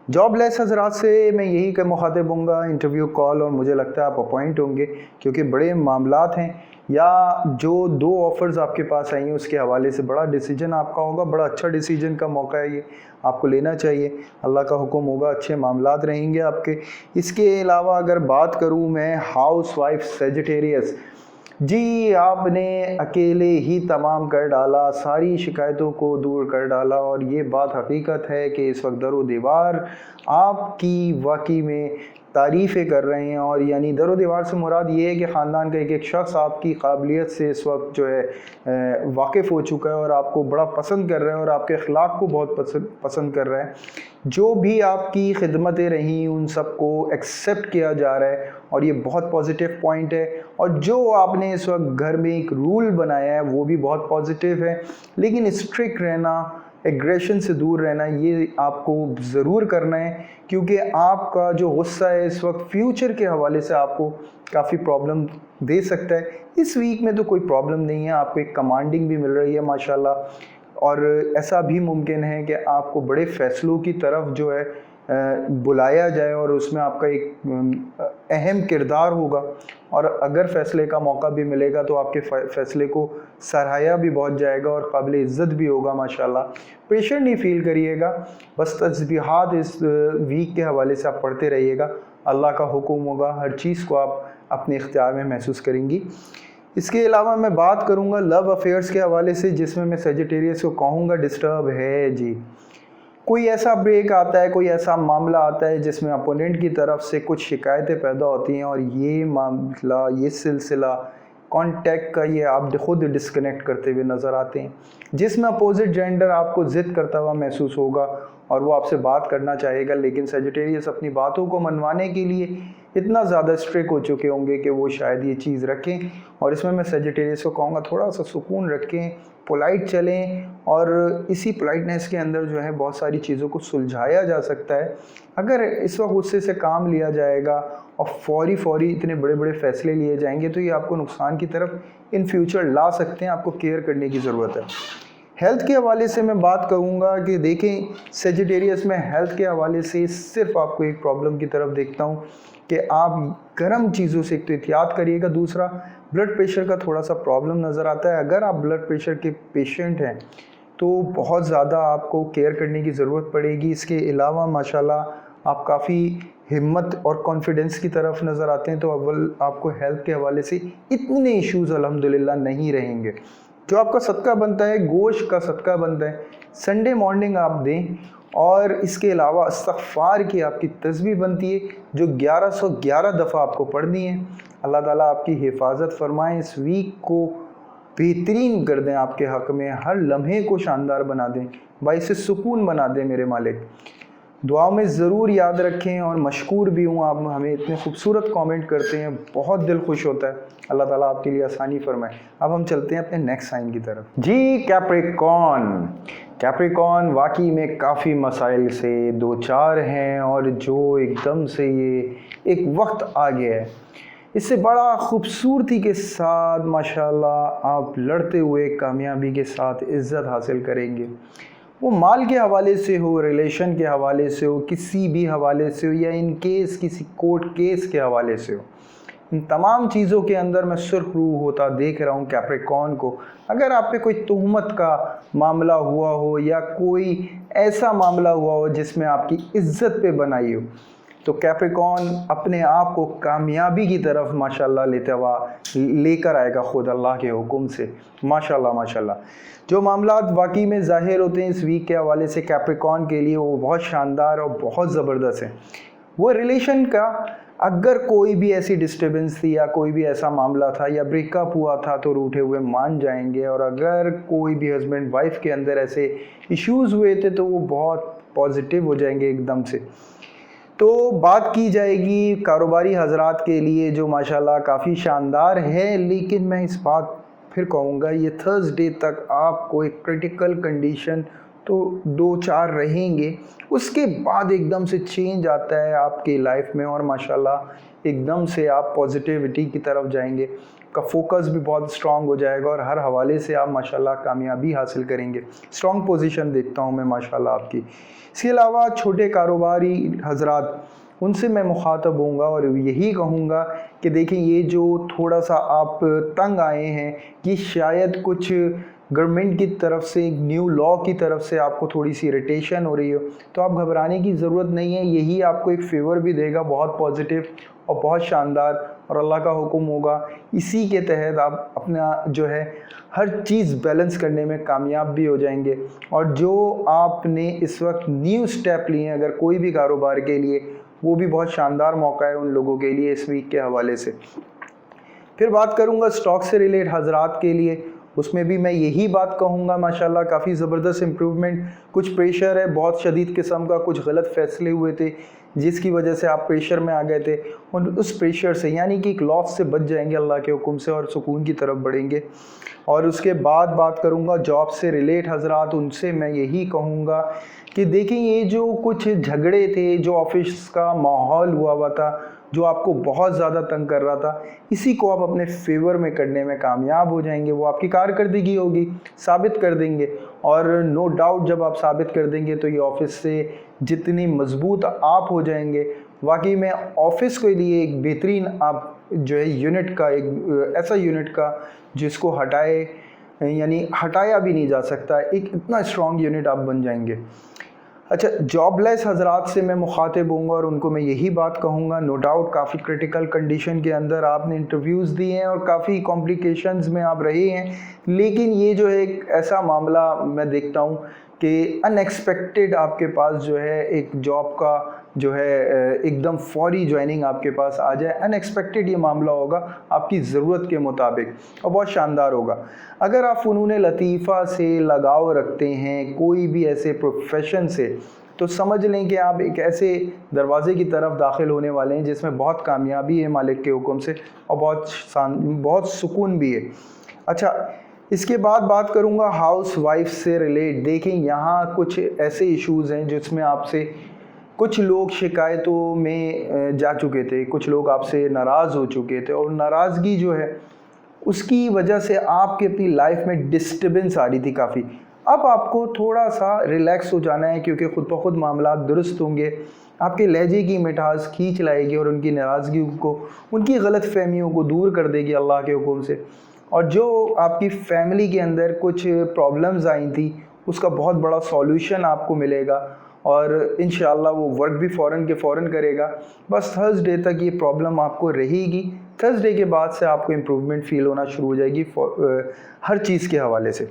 जॉबलेस हजरात से मैं यही का मुखातिब होऊंगा, इंटरव्यू कॉल, और मुझे लगता है आप अपॉइंट होंगे क्योंकि बड़े मामलात हैं, या जो 2 ऑफ़र्स आपके पास आई हैं उसके हवाले से बड़ा डिसीजन आपका होगा, बड़ा अच्छा डिसीजन का मौका है ये, आपको लेना चाहिए। अल्लाह का हुक्म होगा अच्छे मामलात रहेंगे आपके। इसके अलावा अगर बात करूँ मैं हाउस वाइफ सेजिटेरियस, जी आपने अकेले ही तमाम कर डाला, सारी शिकायतों को दूर कर डाला, और ये बात हकीकत है कि इस वक्त दरो दीवार आपकी वाकई में तारीफ़ें कर रहे हैं। और यानी दरो दीवार से मुराद ये है कि ख़ानदान का एक एक शख्स आपकी काबिलियत से इस वक्त जो है वाकिफ़ हो चुका है और आपको बड़ा पसंद कर रहा है और आपके अखलाक को बहुत पसंद कर रहा है। जो भी आपकी खिदमतें रहीं उन सबको एक्सेप्ट किया जा रहा है और ये बहुत पॉजिटिव पॉइंट है। और जो आपने इस वक्त घर में एक रूल बनाया है वो भी बहुत पॉजिटिव है, लेकिन स्ट्रिक्ट रहना, एग्रेशन से दूर रहना, ये आपको ज़रूर करना है, क्योंकि आपका जो गुस्सा है इस वक्त फ्यूचर के हवाले से आपको काफ़ी प्रॉब्लम दे सकता है। इस वीक में तो कोई प्रॉब्लम नहीं है, आपको एक कमांडिंग भी मिल रही है माशाल्लाह, और ऐसा भी मुमकिन है कि आपको बड़े फ़ैसलों की तरफ जो है बुलाया जाए और उसमें आपका एक अहम किरदार होगा, और अगर फ़ैसले का मौका भी मिलेगा तो आपके फ़ैसले को सराहा भी बहुत जाएगा और काबिल इज़्ज़त भी होगा माशाल्लाह। प्रेशर नहीं फ़ील करिएगा, बस तस्बीहात इस वीक के हवाले से आप पढ़ते रहिएगा, अल्लाह का हुक्म होगा, हर चीज़ को आप अपने इख्तियार में महसूस करेंगी। इसके अलावा मैं बात करूँगा लव अफेयर्स के हवाले से, जिसमें मैं सेजिटेरियस को कहूँगा डिस्टर्ब है जी। कोई ऐसा ब्रेक आता है, कोई ऐसा मामला आता है जिसमें अपोनेंट की तरफ से कुछ शिकायतें पैदा होती हैं, और ये मामला, ये सिलसिला कांटेक्ट का, ये आप खुद डिस्कनेक्ट करते हुए नज़र आते हैं, जिसमें अपोजिट जेंडर आपको ज़िद करता हुआ महसूस होगा और वो आपसे बात करना चाहेगा, लेकिन सेजिटेरियस अपनी बातों को मनवाने के लिए इतना ज़्यादा स्ट्रिक्ट हो चुके होंगे कि वो शायद ये चीज़ रखें। और इसमें मैं सेजिटेरियस को कहूँगा थोड़ा सा सुकून रखें, पोलाइट चलें, और इसी पोलाइटनेस के अंदर जो है बहुत सारी चीज़ों को सुलझाया जा सकता है। अगर इस वक्त गुस्से से काम लिया जाएगा और फौरी इतने बड़े बड़े फ़ैसले लिए जाएंगे तो ये आपको नुकसान की तरफ इन फ्यूचर ला सकते हैं, आपको केयर करने की ज़रूरत है। हेल्थ के हवाले से मैं बात करूँगा कि देखें, सेजिटेरियस में हेल्थ के हवाले से सिर्फ आपको एक प्रॉब्लम की तरफ देखता हूँ कि आप गर्म चीज़ों से एक तो एहतियात करिएगा, दूसरा ब्लड प्रेशर का थोड़ा सा प्रॉब्लम नज़र आता है। अगर आप ब्लड प्रेशर के पेशेंट हैं तो बहुत ज़्यादा आपको केयर करने की ज़रूरत पड़ेगी। इसके अलावा माशाल्लाह आप काफ़ी हिम्मत और कॉन्फिडेंस की तरफ नज़र आते हैं, तो अव्वल आपको हेल्थ के हवाले से इतने इश्यूज़ अल्हम्दुलिल्लाह नहीं रहेंगे। जो आपका सदका बनता है, गोश्त का सदका बनता है, संडे मॉर्निंग आप दें, और इसके अलावा इस्तग़फ़ार की आपकी तस्बीह बनती है जो 1111 दफ़ा आपको पढ़नी है। अल्लाह ताला आपकी हिफाजत फरमाएं, इस वीक को बेहतरीन कर दें आपके हक़ में, हर लम्हे को शानदार बना दें, बाइसे सुकून बना दें मेरे मालिक। दुआओं में ज़रूर याद रखें, और मशकूर भी हूँ, आप हमें इतने खूबसूरत कमेंट करते हैं, बहुत दिल खुश होता है। अल्लाह ताला आपके लिए आसानी फरमाए। अब हम चलते हैं अपने नेक्स्ट साइन की तरफ जी। कैप्रिकॉन वाकई में काफ़ी मसाइल से दो चार हैं, और जो एकदम से ये एक वक्त आ गया है, इससे बड़ा खूबसूरती के साथ माशाल्लाह आप लड़ते हुए कामयाबी के साथ इज़्ज़त हासिल करेंगे। वो माल के हवाले से हो, रिलेशन के हवाले से हो, किसी भी हवाले से हो, या इन केस किसी कोर्ट केस के हवाले से हो, इन तमाम चीज़ों के अंदर मैं सुर्खरू होता देख रहा हूँ कैप्रिकॉन को। अगर आप पे कोई तोहमत का मामला हुआ हो या कोई ऐसा मामला हुआ हो जिसमें आपकी इज़्ज़त पे बनाई हो, तो कैप्रिकॉन अपने आप को कामयाबी की तरफ माशाल्लाह लेकर आएगा खुद अल्लाह के हुक्म से। माशाल्लाह माशाल्लाह जो मामलात वाकई में ज़ाहिर होते हैं इस वीक के हवाले से कैप्रिकॉन के लिए, वो बहुत शानदार और बहुत ज़बरदस्त है। वो रिलेशन का अगर कोई भी ऐसी डिस्टर्बेंस थी या कोई भी ऐसा मामला था या ब्रेकअप हुआ था तो रूठे हुए मान जाएंगे, और अगर कोई भी हस्बैंड वाइफ के अंदर ऐसे इश्यूज़ हुए थे तो वो बहुत पॉजिटिव हो जाएंगे एकदम से। तो बात की जाएगी कारोबारी हजरात के लिए जो माशाल्लाह काफ़ी शानदार है, लेकिन मैं इस बात फिर कहूँगा ये थर्सडे तक आपको एक क्रिटिकल कंडीशन तो 2-4 रहेंगे, उसके बाद एकदम से चेंज आता है आपकी लाइफ में और माशाल्लाह एकदम से आप पॉजिटिविटी की तरफ जाएंगे, का फोकस भी बहुत स्ट्रांग हो जाएगा और हर हवाले से आप माशाल्लाह कामयाबी हासिल करेंगे। स्ट्रांग पोजीशन देखता हूँ मैं माशाल्लाह आपकी। इसके अलावा छोटे कारोबारी हजरात, उनसे मैं मुखातब होऊंगा और यही कहूँगा कि देखें ये जो थोड़ा सा आप तंग आए हैं कि शायद कुछ गवर्नमेंट की तरफ से एक न्यू लॉ की तरफ से आपको थोड़ी सी इरिटेशन हो रही हो, तो आप घबराने की ज़रूरत नहीं है। यही आपको एक फेवर भी देगा बहुत पॉजिटिव और बहुत शानदार, और अल्लाह का हुक्म होगा इसी के तहत आप अपना जो है हर चीज़ बैलेंस करने में कामयाब भी हो जाएंगे। और जो आपने इस वक्त न्यू स्टेप लिए हैं अगर कोई भी कारोबार के लिए, वो भी बहुत शानदार मौका है उन लोगों के लिए इस वीक के हवाले से। फिर बात करूंगा स्टॉक से रिलेटेड हजरात के लिए, उसमें भी मैं यही बात कहूँगा माशाल्लाह काफ़ी ज़बरदस्त इम्प्रूवमेंट। कुछ प्रेशर है बहुत शदीद किस्म का, कुछ गलत फैसले हुए थे जिसकी वजह से आप प्रेशर में आ गए थे, और उस प्रेशर से यानी कि एक लॉस से बच जाएंगे अल्लाह के हुक्म से और सुकून की तरफ बढ़ेंगे। और उसके बाद बात करूँगा जॉब से रिलेट हजरात, उनसे मैं यही कहूँगा कि देखें ये जो कुछ झगड़े थे, जो ऑफिस का माहौल हुआ था जो आपको बहुत ज़्यादा तंग कर रहा था, इसी को आप अपने फेवर में करने में कामयाब हो जाएंगे। वो आपकी कारकर्दगी होगी, साबित कर देंगे, और नो डाउट जब आप साबित कर देंगे तो ये ऑफिस से जितनी मजबूत आप हो जाएंगे, वाकई में ऑफिस के लिए एक बेहतरीन आप जो है यूनिट का, एक ऐसा यूनिट का जिसको हटाए यानी हटाया भी नहीं जा सकता, एक इतना स्ट्रॉन्ग यूनिट आप बन जाएंगे। अच्छा, जॉबलेस हजरात से मैं मुखातिब होऊंगा और उनको मैं यही बात कहूँगा, नो डाउट काफ़ी क्रिटिकल कंडीशन के अंदर आपने इंटरव्यूज़ दिए हैं और काफ़ी कॉम्प्लिकेशंस में आप रहे हैं, लेकिन ये जो है एक ऐसा मामला मैं देखता हूँ कि अनएक्सपेक्टेड आपके पास जो है एक जॉब का जो है एकदम फौरी ज्वाइनिंग आपके पास आ जाए। अनएक्सपेक्टेड ये मामला होगा आपकी ज़रूरत के मुताबिक और बहुत शानदार होगा। अगर आप फ़नून लतीफ़ा से लगाव रखते हैं कोई भी ऐसे प्रोफेशन से, तो समझ लें कि आप एक ऐसे दरवाज़े की तरफ दाखिल होने वाले हैं जिसमें बहुत कामयाबी है मालिक के हुक्म से और बहुत सुकून भी है। अच्छा, इसके बाद बात करूंगा हाउस वाइफ से रिलेट। देखें यहाँ कुछ ऐसे इश्यूज़ हैं जिसमें आपसे कुछ लोग शिकायतों में जा चुके थे, कुछ लोग आपसे नाराज़ हो चुके थे, और नाराज़गी जो है उसकी वजह से आपके अपनी लाइफ में डिस्टर्बेंस आ रही थी काफ़ी। अब आपको थोड़ा सा रिलैक्स हो जाना है क्योंकि ख़ुद ब खुद मामला दुरुस्त होंगे, आपके लहजे की मिठास खींच लाएगी और उनकी नाराज़गी को, उनकी गलत फहमियों को दूर कर देगी अल्लाह के हुक्म से। और जो आपकी फैमिली के अंदर कुछ प्रॉब्लम्स आई थी उसका बहुत बड़ा सॉल्यूशन आपको मिलेगा और इंशाअल्लाह वो वर्क भी फ़ौरन के फ़ौरन करेगा। बस थर्सडे तक ये प्रॉब्लम आपको रहेगी, थर्सडे के बाद से आपको इम्प्रूवमेंट फ़ील होना शुरू हो जाएगी हर चीज़ के हवाले से।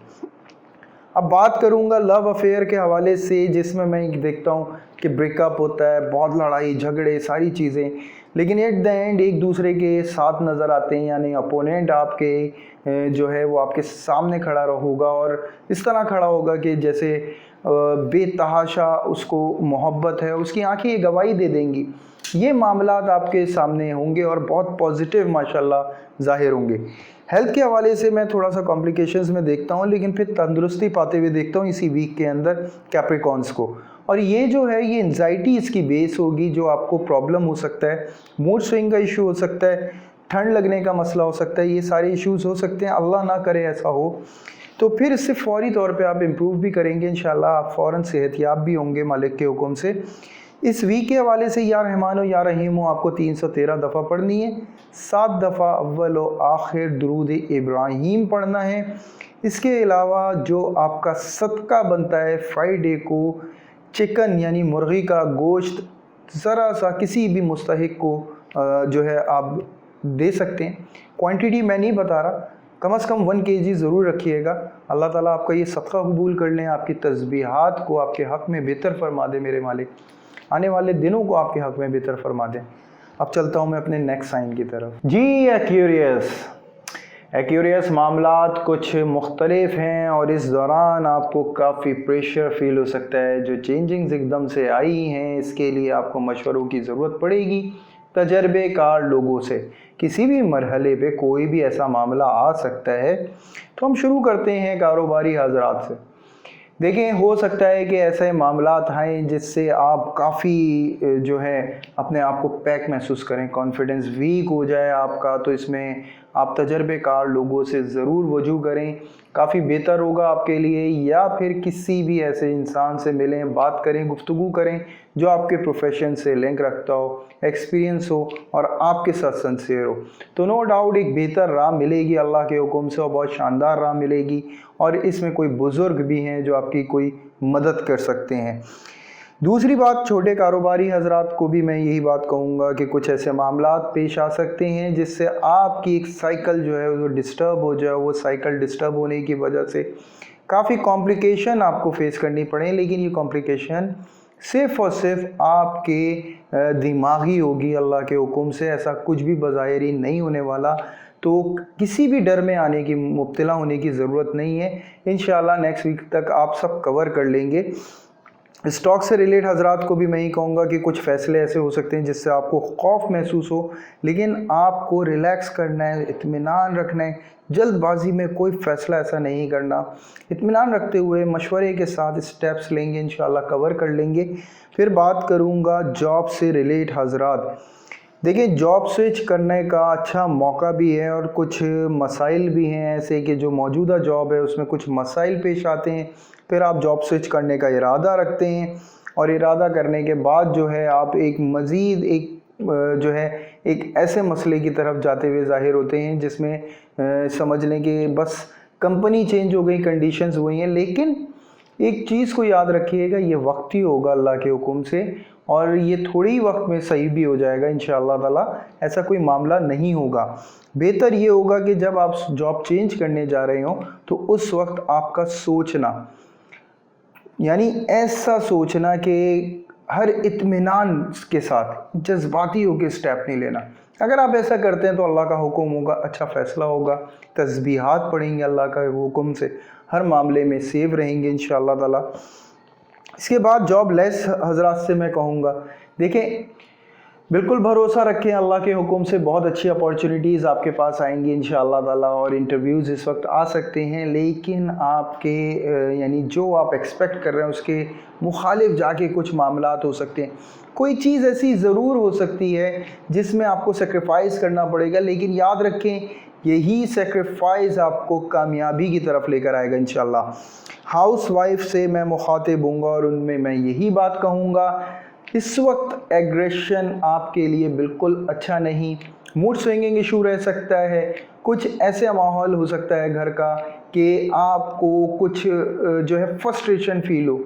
अब बात करूंगा लव अफेयर के हवाले से, जिसमें मैं देखता हूँ कि ब्रेकअप होता है, बहुत लड़ाई झगड़े सारी चीज़ें, लेकिन एट द एंड एक दूसरे के साथ नज़र आते हैं, यानी अपोनेंट आपके जो है वो आपके सामने खड़ा होगा और इस तरह खड़ा होगा कि जैसे बेतहाशा उसको मोहब्बत है, उसकी आंखें गवाही दे देंगी। ये मामलात आपके सामने होंगे और बहुत पॉजिटिव माशाल्लाह ज़ाहिर होंगे। हेल्थ के हवाले से मैं थोड़ा सा कॉम्प्लिकेशंस में देखता हूँ, लेकिन फिर तंदुरुस्ती पाते हुए देखता हूँ इसी वीक के अंदर कैप्रिकॉन्स को। और ये जो है ये एंजाइटी इसकी बेस होगी, जो आपको प्रॉब्लम हो सकता है, मूड स्विंग का इशू हो सकता है, ठंड लगने का मसला हो सकता है, ये सारे इश्यूज़ हो सकते हैं, अल्लाह ना करे ऐसा हो। तो फिर इससे फ़ौरी तौर पे आप इम्प्रूव भी करेंगे इंशाल्लाह, आप फ़ौरन सेहतयाब भी होंगे मालिक के हुक्म से। इस वीक के हवाले से या रहमान हो या रहीम हो आपको 313 दफ़ा पढ़नी है, 7 दफ़ा अव्वल व आखिर दुरूद इब्राहीम पढ़ना है। इसके अलावा जो आपका सदका बनता है फ्राइडे को, चिकन यानी मुर्गी का गोश्त ज़रा सा किसी भी मुस्तहिक को जो है आप दे सकते हैं। क्वांटिटी मैं नहीं बता रहा, कम से कम 1 kg ज़रूर रखिएगा। अल्लाह ताला आपका ये सदका कबूल कर लें, आपकी तस्बीहात को आपके हक़ में बेहतर फरमा दे मेरे मालिक, आने वाले दिनों को आपके हक़ में बेहतर फरमा दें। अब चलता हूँ मैं अपने नेक्स्ट साइन की तरफ। जी एक्यूरियस मामलात कुछ मुख्तलिफ हैं और इस दौरान आपको काफ़ी प्रेशर फील हो सकता है। जो चेंजिंग्स एकदम से आई हैं इसके लिए आपको मशवरों की ज़रूरत पड़ेगी तजर्बेकार लोगों से। किसी भी मरहले पे कोई भी ऐसा मामला आ सकता है। तो हम शुरू करते हैं कारोबारी हजरात से। देखें, हो सकता है कि ऐसे मामलात आए जिससे आप काफ़ी जो है अपने आप को पैक महसूस करें, कॉन्फिडेंस वीक हो जाए आपका। तो इसमें आप तजर्बेकार लोगों से ज़रूर वजू करें, काफ़ी बेहतर होगा आपके लिए। या फिर किसी भी ऐसे इंसान से मिलें, बात करें, गुफ्तगू करें जो आपके प्रोफेशन से लिंक रखता हो, एक्सपीरियंस हो और आपके साथ सिंसियर हो। तो नो डाउट एक बेहतर राह मिलेगी अल्लाह के हुक्म से और बहुत शानदार राह मिलेगी। और इसमें कोई बुज़ुर्ग भी हैं जो आपकी कोई मदद कर सकते हैं। दूसरी बात, छोटे कारोबारी हजरात को भी मैं यही बात कहूँगा कि कुछ ऐसे मामलात पेश आ सकते हैं जिससे आपकी एक साइकिल जो है वो डिस्टर्ब हो जाए। वो साइकिल डिस्टर्ब होने की वजह से काफ़ी कॉम्प्लिकेशन आपको फेस करनी पड़े, लेकिन ये कॉम्प्लिकेशन सिर्फ़ और सिर्फ आपके दिमागी होगी अल्लाह के हुक्म से। ऐसा कुछ भी बज़ाहिरी नहीं होने वाला। तो किसी भी डर में आने की, मुब्तला होने की ज़रूरत नहीं है। इंशाल्लाह नेक्स्ट वीक तक आप सब कवर कर लेंगे। स्टॉक से रिलेटेड हजरात को भी मैं ही कहूँगा कि कुछ फ़ैसले ऐसे हो सकते हैं जिससे आपको खौफ महसूस हो, लेकिन आपको रिलैक्स करना है, इत्मीनान रखना है। जल्दबाजी में कोई फ़ैसला ऐसा नहीं करना। इत्मीनान रखते हुए मशवरे के साथ स्टेप्स लेंगे, इंशाल्लाह कवर कर लेंगे। फिर बात करूँगा जॉब से रिलेटेड हजरात। देखिए, जॉब स्विच करने का अच्छा मौका भी है और कुछ मसाइल भी हैं ऐसे कि जो मौजूदा जॉब है उसमें कुछ मसाइल पेश आते हैं। फिर आप जॉब स्विच करने का इरादा रखते हैं और इरादा करने के बाद जो है आप एक मज़ीद जो है एक ऐसे मसले की तरफ जाते हुए ज़ाहिर होते हैं जिसमें समझ लें कि बस कंपनी चेंज हो गई, कंडीशंस हुई हैं। लेकिन एक चीज़ को याद रखिएगा, ये वक्ती होगा अल्लाह के हुक्म से और ये थोड़ी ही वक्त में सही भी हो जाएगा इंशाअल्लाह ताला। ऐसा कोई मामला नहीं होगा। बेहतर ये होगा कि जब आप जॉब चेंज करने जा रहे हो तो उस वक्त आपका सोचना, यानी ऐसा सोचना कि हर इत्मीनान के साथ जज्बाती होकर स्टेप नहीं लेना। अगर आप ऐसा करते हैं तो अल्लाह का हुक्म होगा, अच्छा फ़ैसला होगा। तस्बीहात पढ़ेंगे अल्लाह का हुक्म से, हर मामले में सेव रहेंगे इंशाअल्लाह ताला। इसके बाद जॉब लेस हजरात से मैं कहूँगा, देखें बिल्कुल भरोसा रखें अल्लाह के हुक्म से। बहुत अच्छी अपॉर्चुनिटीज़ आपके पास आएंगी इंशाअल्लाह ताला और इंटरव्यूज़ इस वक्त आ सकते हैं, लेकिन आपके यानी जो आप एक्सपेक्ट कर रहे हैं उसके मुखालिफ जाके कुछ मामलात हो सकते हैं। कोई चीज़ ऐसी ज़रूर हो सकती है जिसमें आपको सेक्रीफाइस करना पड़ेगा, लेकिन याद रखें यही सेक्रीफाइस आपको कामयाबी की तरफ लेकर आएगा इंशाअल्लाह। हाउस वाइफ से मैं मुखातिब हूँगा और उनमें मैं यही बात कहूँगा, इस वक्त एग्रेशन आपके लिए बिल्कुल अच्छा नहीं। मूड स्विंगिंग इशू रह सकता है। कुछ ऐसे माहौल हो सकता है घर का कि आपको कुछ जो है फ्रस्ट्रेशन फील हो।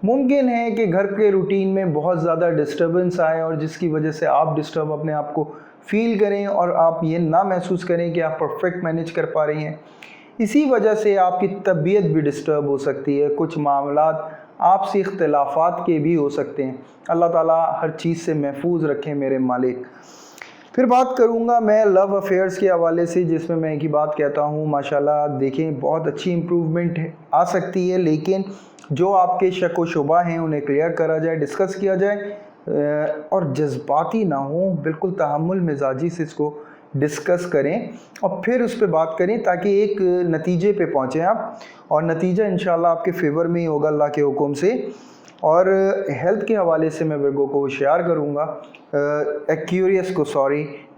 मुमकिन है कि घर के रूटीन में बहुत ज़्यादा डिस्टर्बेंस आए और जिसकी वजह से आप डिस्टर्ब अपने आप को फील करें और आप ये ना महसूस करें कि आप परफेक्ट मैनेज कर पा रही हैं। इसी वजह से आपकी तबीयत भी डिस्टर्ब हो सकती है। कुछ मामलात आपसी इख्तिलाफात के भी हो सकते हैं। अल्लाह ताला हर चीज़ से महफूज रखें मेरे मालिक। फिर बात करूँगा मैं लव अफेयर्स के हवाले से, जिसमें मैं एक ही बात कहता हूँ, माशाल्लाह देखें बहुत अच्छी इम्प्रूवमेंट आ सकती है, लेकिन जो आपके शक व शुबा हैं उन्हें क्लियर करा जाए, डिस्कस किया जाए और जज्बाती ना हो, बिल्कुल तहम्मुल मिजाजी से इसको डिस्कस करें और फिर उस पर बात करें ताकि एक नतीजे पे पहुँचें आप। और नतीजा इंशाल्लाह आपके फेवर में ही होगा अल्लाह के हुक्म से। और हेल्थ के हवाले से मैं वर्गों को होशियार करूँगा, एक्यूरियस को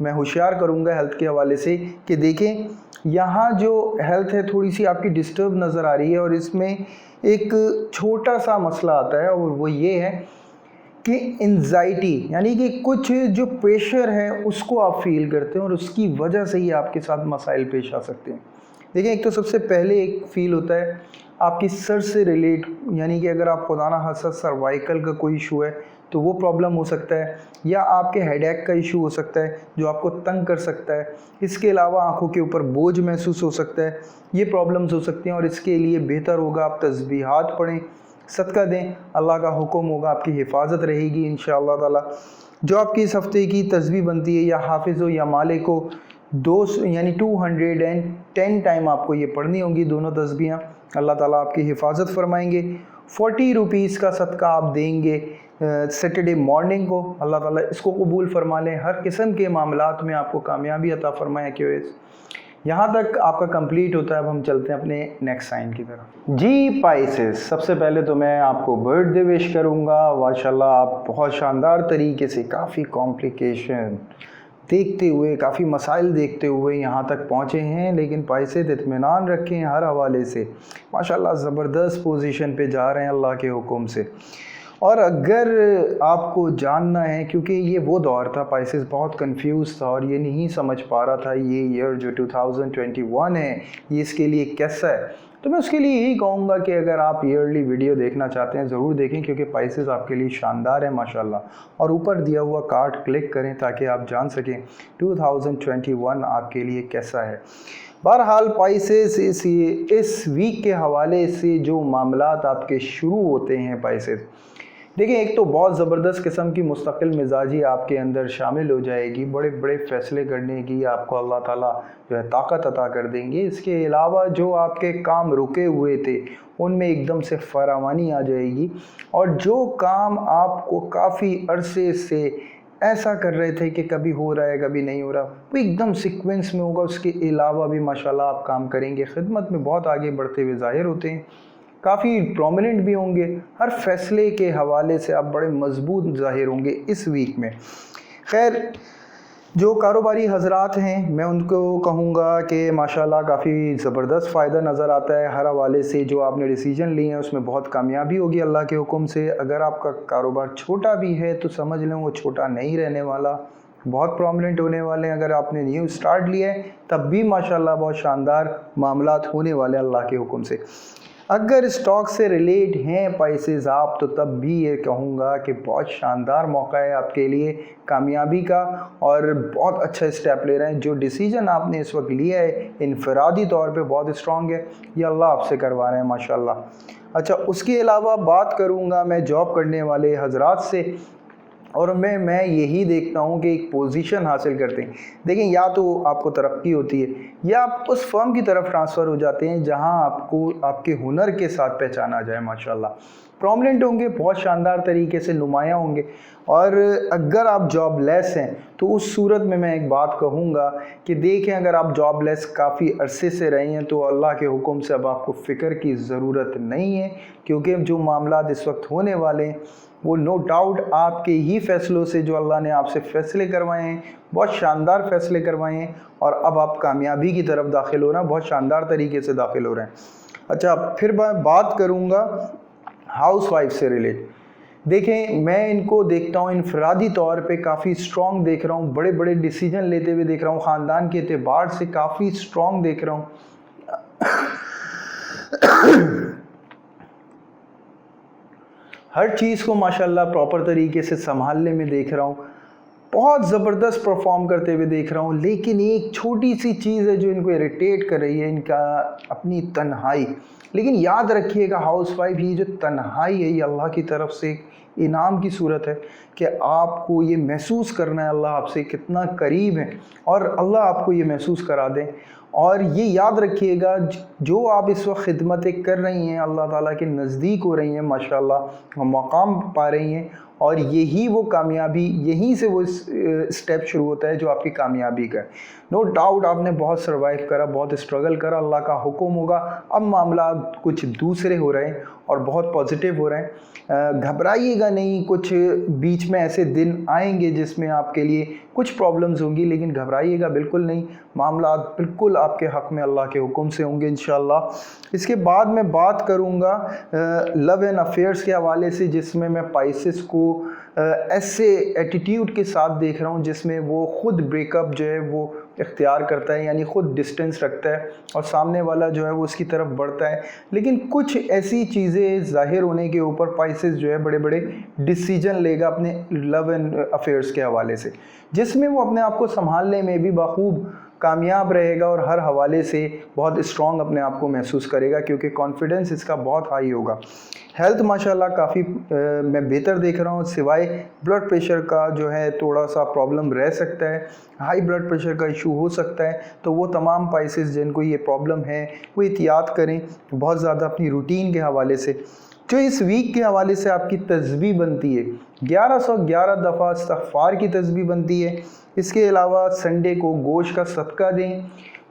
मैं होशियार करूँगा हेल्थ के हवाले से कि देखें यहाँ जो हेल्थ है थोड़ी सी आपकी डिस्टर्ब नज़र आ रही है और इसमें एक छोटा सा मसला आता है और वो ये है कि एंजाइटी, यानी कि कुछ जो प्रेशर है उसको आप फील करते हैं और उसकी वजह से ही आपके साथ मसाइल पेश आ सकते हैं। देखिए, एक तो सबसे पहले एक फ़ील होता है आपकी सर से रिलेट, यानी कि अगर आप खुदा ना खास्ता सर्वाइकल का कोई इशू है तो वो प्रॉब्लम हो सकता है, या आपके हेडेक का इशू हो सकता है जो आपको तंग कर सकता है। इसके अलावा आंखों के ऊपर बोझ महसूस हो सकता है। ये प्रॉब्लम्स हो सकती हैं और इसके लिए बेहतर होगा आप तस्बीहात पढ़ें, सदका दें, अल्लाह का हुक्म होगा, आपकी हिफाजत रहेगी इंशाअल्लाह ताला। जो आपकी इस हफ्ते की तस्बीह बनती है या हाफिज़ या मालिक को 210 टाइम आपको ये पढ़नी होंगी दोनों तस्बीहां। अल्लाह ताला आपकी हिफाजत फरमाएंगे। 40 रुपीज़ का सदका आप देंगे सैटरडे मॉर्निंग को। अल्लाह ताला इसको कबूल फरमा लें, हर किस्म के मामलात में आपको कामयाबी अता फरमाए। क्यों यहाँ तक आपका कंप्लीट होता है। अब हम चलते हैं अपने नेक्स्ट साइन की तरफ। जी पाइसेस, सबसे पहले तो मैं आपको बर्थडे विश करूँगा। माशाल्लाह आप बहुत शानदार तरीके से काफ़ी कॉम्प्लिकेशन देखते हुए, काफ़ी मसाइल देखते हुए यहाँ तक पहुँचे हैं, लेकिन पाइसेस इत्मीनान रखें हर हवाले से। माशाल्लाह ज़बरदस्त पोजीशन पे जा रहे हैं अल्लाह के हुक्म से। और अगर आपको जानना है, क्योंकि ये वो दौर था पाइसेस बहुत कंफ्यूज था और ये नहीं समझ पा रहा था ये ईयर जो 2021 है ये इसके लिए कैसा है, तो मैं उसके लिए यही कहूँगा कि अगर आप ईयरली वीडियो देखना चाहते हैं ज़रूर देखें, क्योंकि पाइसेस आपके लिए शानदार है माशाल्लाह। और ऊपर दिया हुआ कार्ड क्लिक करें ताकि आप जान सकें 2021 आपके लिए कैसा है। बहरहाल पाइसेस इस वीक के हवाले से जो मामलात आपके शुरू होते हैं पाइसेस, देखिए एक तो बहुत ज़बरदस्त किस्म की मुस्तकिल मिजाजी आपके अंदर शामिल हो जाएगी। बड़े बड़े फ़ैसले करने की आपको अल्लाह ताला जो है ताकत अता कर देंगे। इसके अलावा जो आपके काम रुके हुए थे उनमें एकदम से फरावानी आ जाएगी। और जो काम आपको काफ़ी अरसे से ऐसा कर रहे थे कि कभी हो रहा है कभी नहीं हो रहा, वो एकदम सीक्वेंस में होगा। उसके अलावा भी माशाल्लाह आप काम करेंगे, खिदमत में बहुत आगे बढ़ते हुए ज़ाहिर होते हैं, काफ़ी प्रोमिनेंट भी होंगे। हर फैसले के हवाले से आप बड़े मजबूत ज़ाहिर होंगे इस वीक में। खैर जो कारोबारी हजरात हैं मैं उनको कहूँगा कि माशाल्लाह काफ़ी ज़बरदस्त फ़ायदा नज़र आता है हर हवाले से। जो आपने डिसीजन लिए हैं उसमें बहुत कामयाबी होगी अल्लाह के हुक्म से। अगर आपका कारोबार छोटा भी है तो समझ लें वो छोटा नहीं रहने वाला, बहुत प्रोमिनेंट होने वाले हैं। अगर आपने न्यू स्टार्ट लिया है तब भी माशाल्लाह बहुत शानदार मामलात होने वाले हैं अल्लाह के हुक्म से। अगर स्टॉक से रिलेट हैं पाइसेस आप, तो तब भी ये कहूँगा कि बहुत शानदार मौका है आपके लिए कामयाबी का और बहुत अच्छा स्टेप ले रहे हैं। जो डिसीजन आपने इस वक्त लिया है इनफरादी तौर पे बहुत स्ट्रॉन्ग है, ये अल्लाह आपसे करवा रहे हैं माशाल्लाह। अच्छा, उसके अलावा बात करूँगा मैं जॉब करने वाले हजरात से, और मैं यही देखता हूँ कि एक पोजीशन हासिल करते हैं। देखें या तो आपको तरक्की होती है या आप उस फर्म की तरफ ट्रांसफ़र हो जाते हैं जहाँ आपको आपके हुनर के साथ पहचाना जाए। माशाल्लाह प्रोमिनेंट होंगे, बहुत शानदार तरीके से नुमायाँ होंगे। और अगर आप जॉबलेस हैं तो उस सूरत में मैं एक बात कहूँगा कि देखें अगर आप जॉबलेस काफ़ी अरसे से रहे हैं तो अल्लाह के हुक्म से अब आपको फ़िक्र की ज़रूरत नहीं है, क्योंकि जो मामलात इस वक्त होने वाले हैं वो नो डाउट आपके ही फ़ैसलों से, जो अल्लाह ने आपसे फ़ैसले करवाए हैं, बहुत शानदार फ़ैसले करवाए हैं और अब आप कामयाबी की तरफ दाखिल हो रहे हैं, बहुत शानदार तरीके से दाखिल हो रहे हैं। अच्छा, फिर मैं बात करूँगा हाउस वाइफ से रिलेट। देखें मैं इनको देखता हूँ इनफरादी तौर पे काफ़ी स्ट्रॉन्ग देख रहा हूँ, बड़े बड़े डिसीजन लेते हुए देख रहा हूँ, ख़ानदान के एतबार से काफ़ी स्ट्रॉन्ग देख रहा हूँ। हर चीज़ को माशाल्लाह प्रॉपर तरीके से संभालने में देख रहा हूँ, बहुत ज़बरदस्त परफॉर्म करते हुए देख रहा हूँ। लेकिन एक छोटी सी चीज़ है जो इनको इरिटेट कर रही है, इनका अपनी तन्हाई। लेकिन याद रखिएगा हाउस वाइफ, ये जो तन्हाई है ये अल्लाह की तरफ से एक इनाम की सूरत है कि आपको ये महसूस करना है अल्लाह आपसे कितना करीब है, और अल्लाह आपको ये महसूस करा दें। और ये याद रखिएगा जो आप इस वक्त खिदमतें कर रही हैं अल्लाह ताला के नज़दीक हो रही हैं, माशाल्लाह मकाम पा रही हैं, और यही वो कामयाबी, यहीं से वो स्टेप शुरू होता है जो आपकी कामयाबी का है। नो डाउट आपने बहुत सर्वाइव करा, बहुत स्ट्रगल करा, अल्लाह का हुक्म होगा अब मामला कुछ दूसरे हो रहे हैं और बहुत पॉजिटिव हो रहे हैं। घबराइएगा नहीं, कुछ बीच में ऐसे दिन आएंगे जिसमें आपके लिए कुछ प्रॉब्लम्स होंगी, लेकिन घबराइएगा बिल्कुल नहीं, मामला बिल्कुल आपके हक़ में अल्लाह के हुक्म से होंगे इंशाअल्लाह। इसके बाद मैं बात करूँगा लव एंड अफेयर्स के हवाले से, जिसमें मैं पाइसेस को ऐसे एटीट्यूड के साथ देख रहा हूँ जिसमें वो ख़ुद ब्रेकअप जो है वो इख्तियार करता है, यानी ख़ुद डिस्टेंस रखता है और सामने वाला जो है वो उसकी तरफ बढ़ता है। लेकिन कुछ ऐसी चीज़ें ज़ाहिर होने के ऊपर पाइसेस जो है बड़े बड़े डिसीजन लेगा अपने लव एंड अफेयर्स के हवाले से, जिसमें वो अपने आप को संभालने में भी बखूब कामयाब रहेगा और हर हवाले से बहुत स्ट्रॉन्ग अपने आप को महसूस करेगा, क्योंकि कॉन्फिडेंस इसका बहुत हाई होगा। हेल्थ माशाल्लाह काफ़ी मैं बेहतर देख रहा हूँ, सिवाय ब्लड प्रेशर का जो है थोड़ा सा प्रॉब्लम रह सकता है, हाई ब्लड प्रेशर का इशू हो सकता है। तो वो तमाम पाइसेस जिनको ये प्रॉब्लम है वो एहतियात करें बहुत ज़्यादा अपनी रूटीन के हवाले से। जो इस वीक के हवाले से आपकी तस्बीह बनती है, 1111 दफ़ा इस्तग़फ़ार की तस्बीह बनती है। इसके अलावा संडे को गोश्त का सदका दें।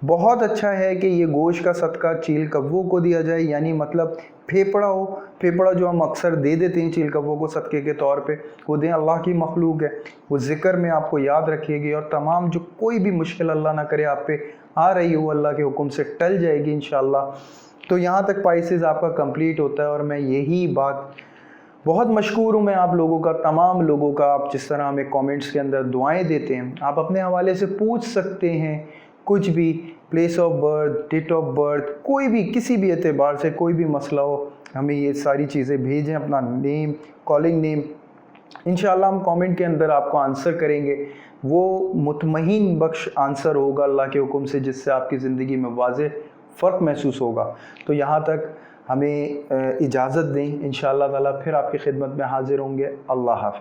बहुत अच्छा है कि ये गोश्त का सदका चील कव्वों को दिया जाए, यानी मतलब फेफड़ा हो, फेफड़ा जो हम अक्सर दे देते हैं चील कव्वों को सदक़े के तौर पे, वो दें। अल्लाह की मखलूक है, वो ज़िक्र में आपको याद रखेगी और तमाम जो कोई भी मुश्किल अल्लाह ना करे आप पे आ रही हो, अल्लाह के हुक्म से टल जाएगी इंशाअल्लाह। तो यहाँ तक पाइसेस आपका कंप्लीट होता है और मैं यही बात बहुत मशकूर हूँ मैं आप लोगों का, तमाम लोगों का। आप जिस तरह हमें कमेंट्स के अंदर दुआएं देते हैं, आप अपने हवाले से पूछ सकते हैं कुछ भी, place of birth, date of birth, कोई भी किसी भी एतबार से कोई भी मसला हो, हमें ये सारी चीज़ें भेजें, अपना नेम, कॉलिंग नेम, इंशाअल्लाह हम कमेंट के अंदर आपको आंसर करेंगे। वो मुतमईन बख्श आंसर होगा अल्लाह के हुक्म से, जिससे आपकी ज़िंदगी में वाज़ेह फ़र्क महसूस होगा। तो यहाँ तक हमें इजाज़त दें, इंशाअल्लाह ताला फिर आपकी खिदमत में हाज़िर होंगे। अल्लाह हाफ़िज़।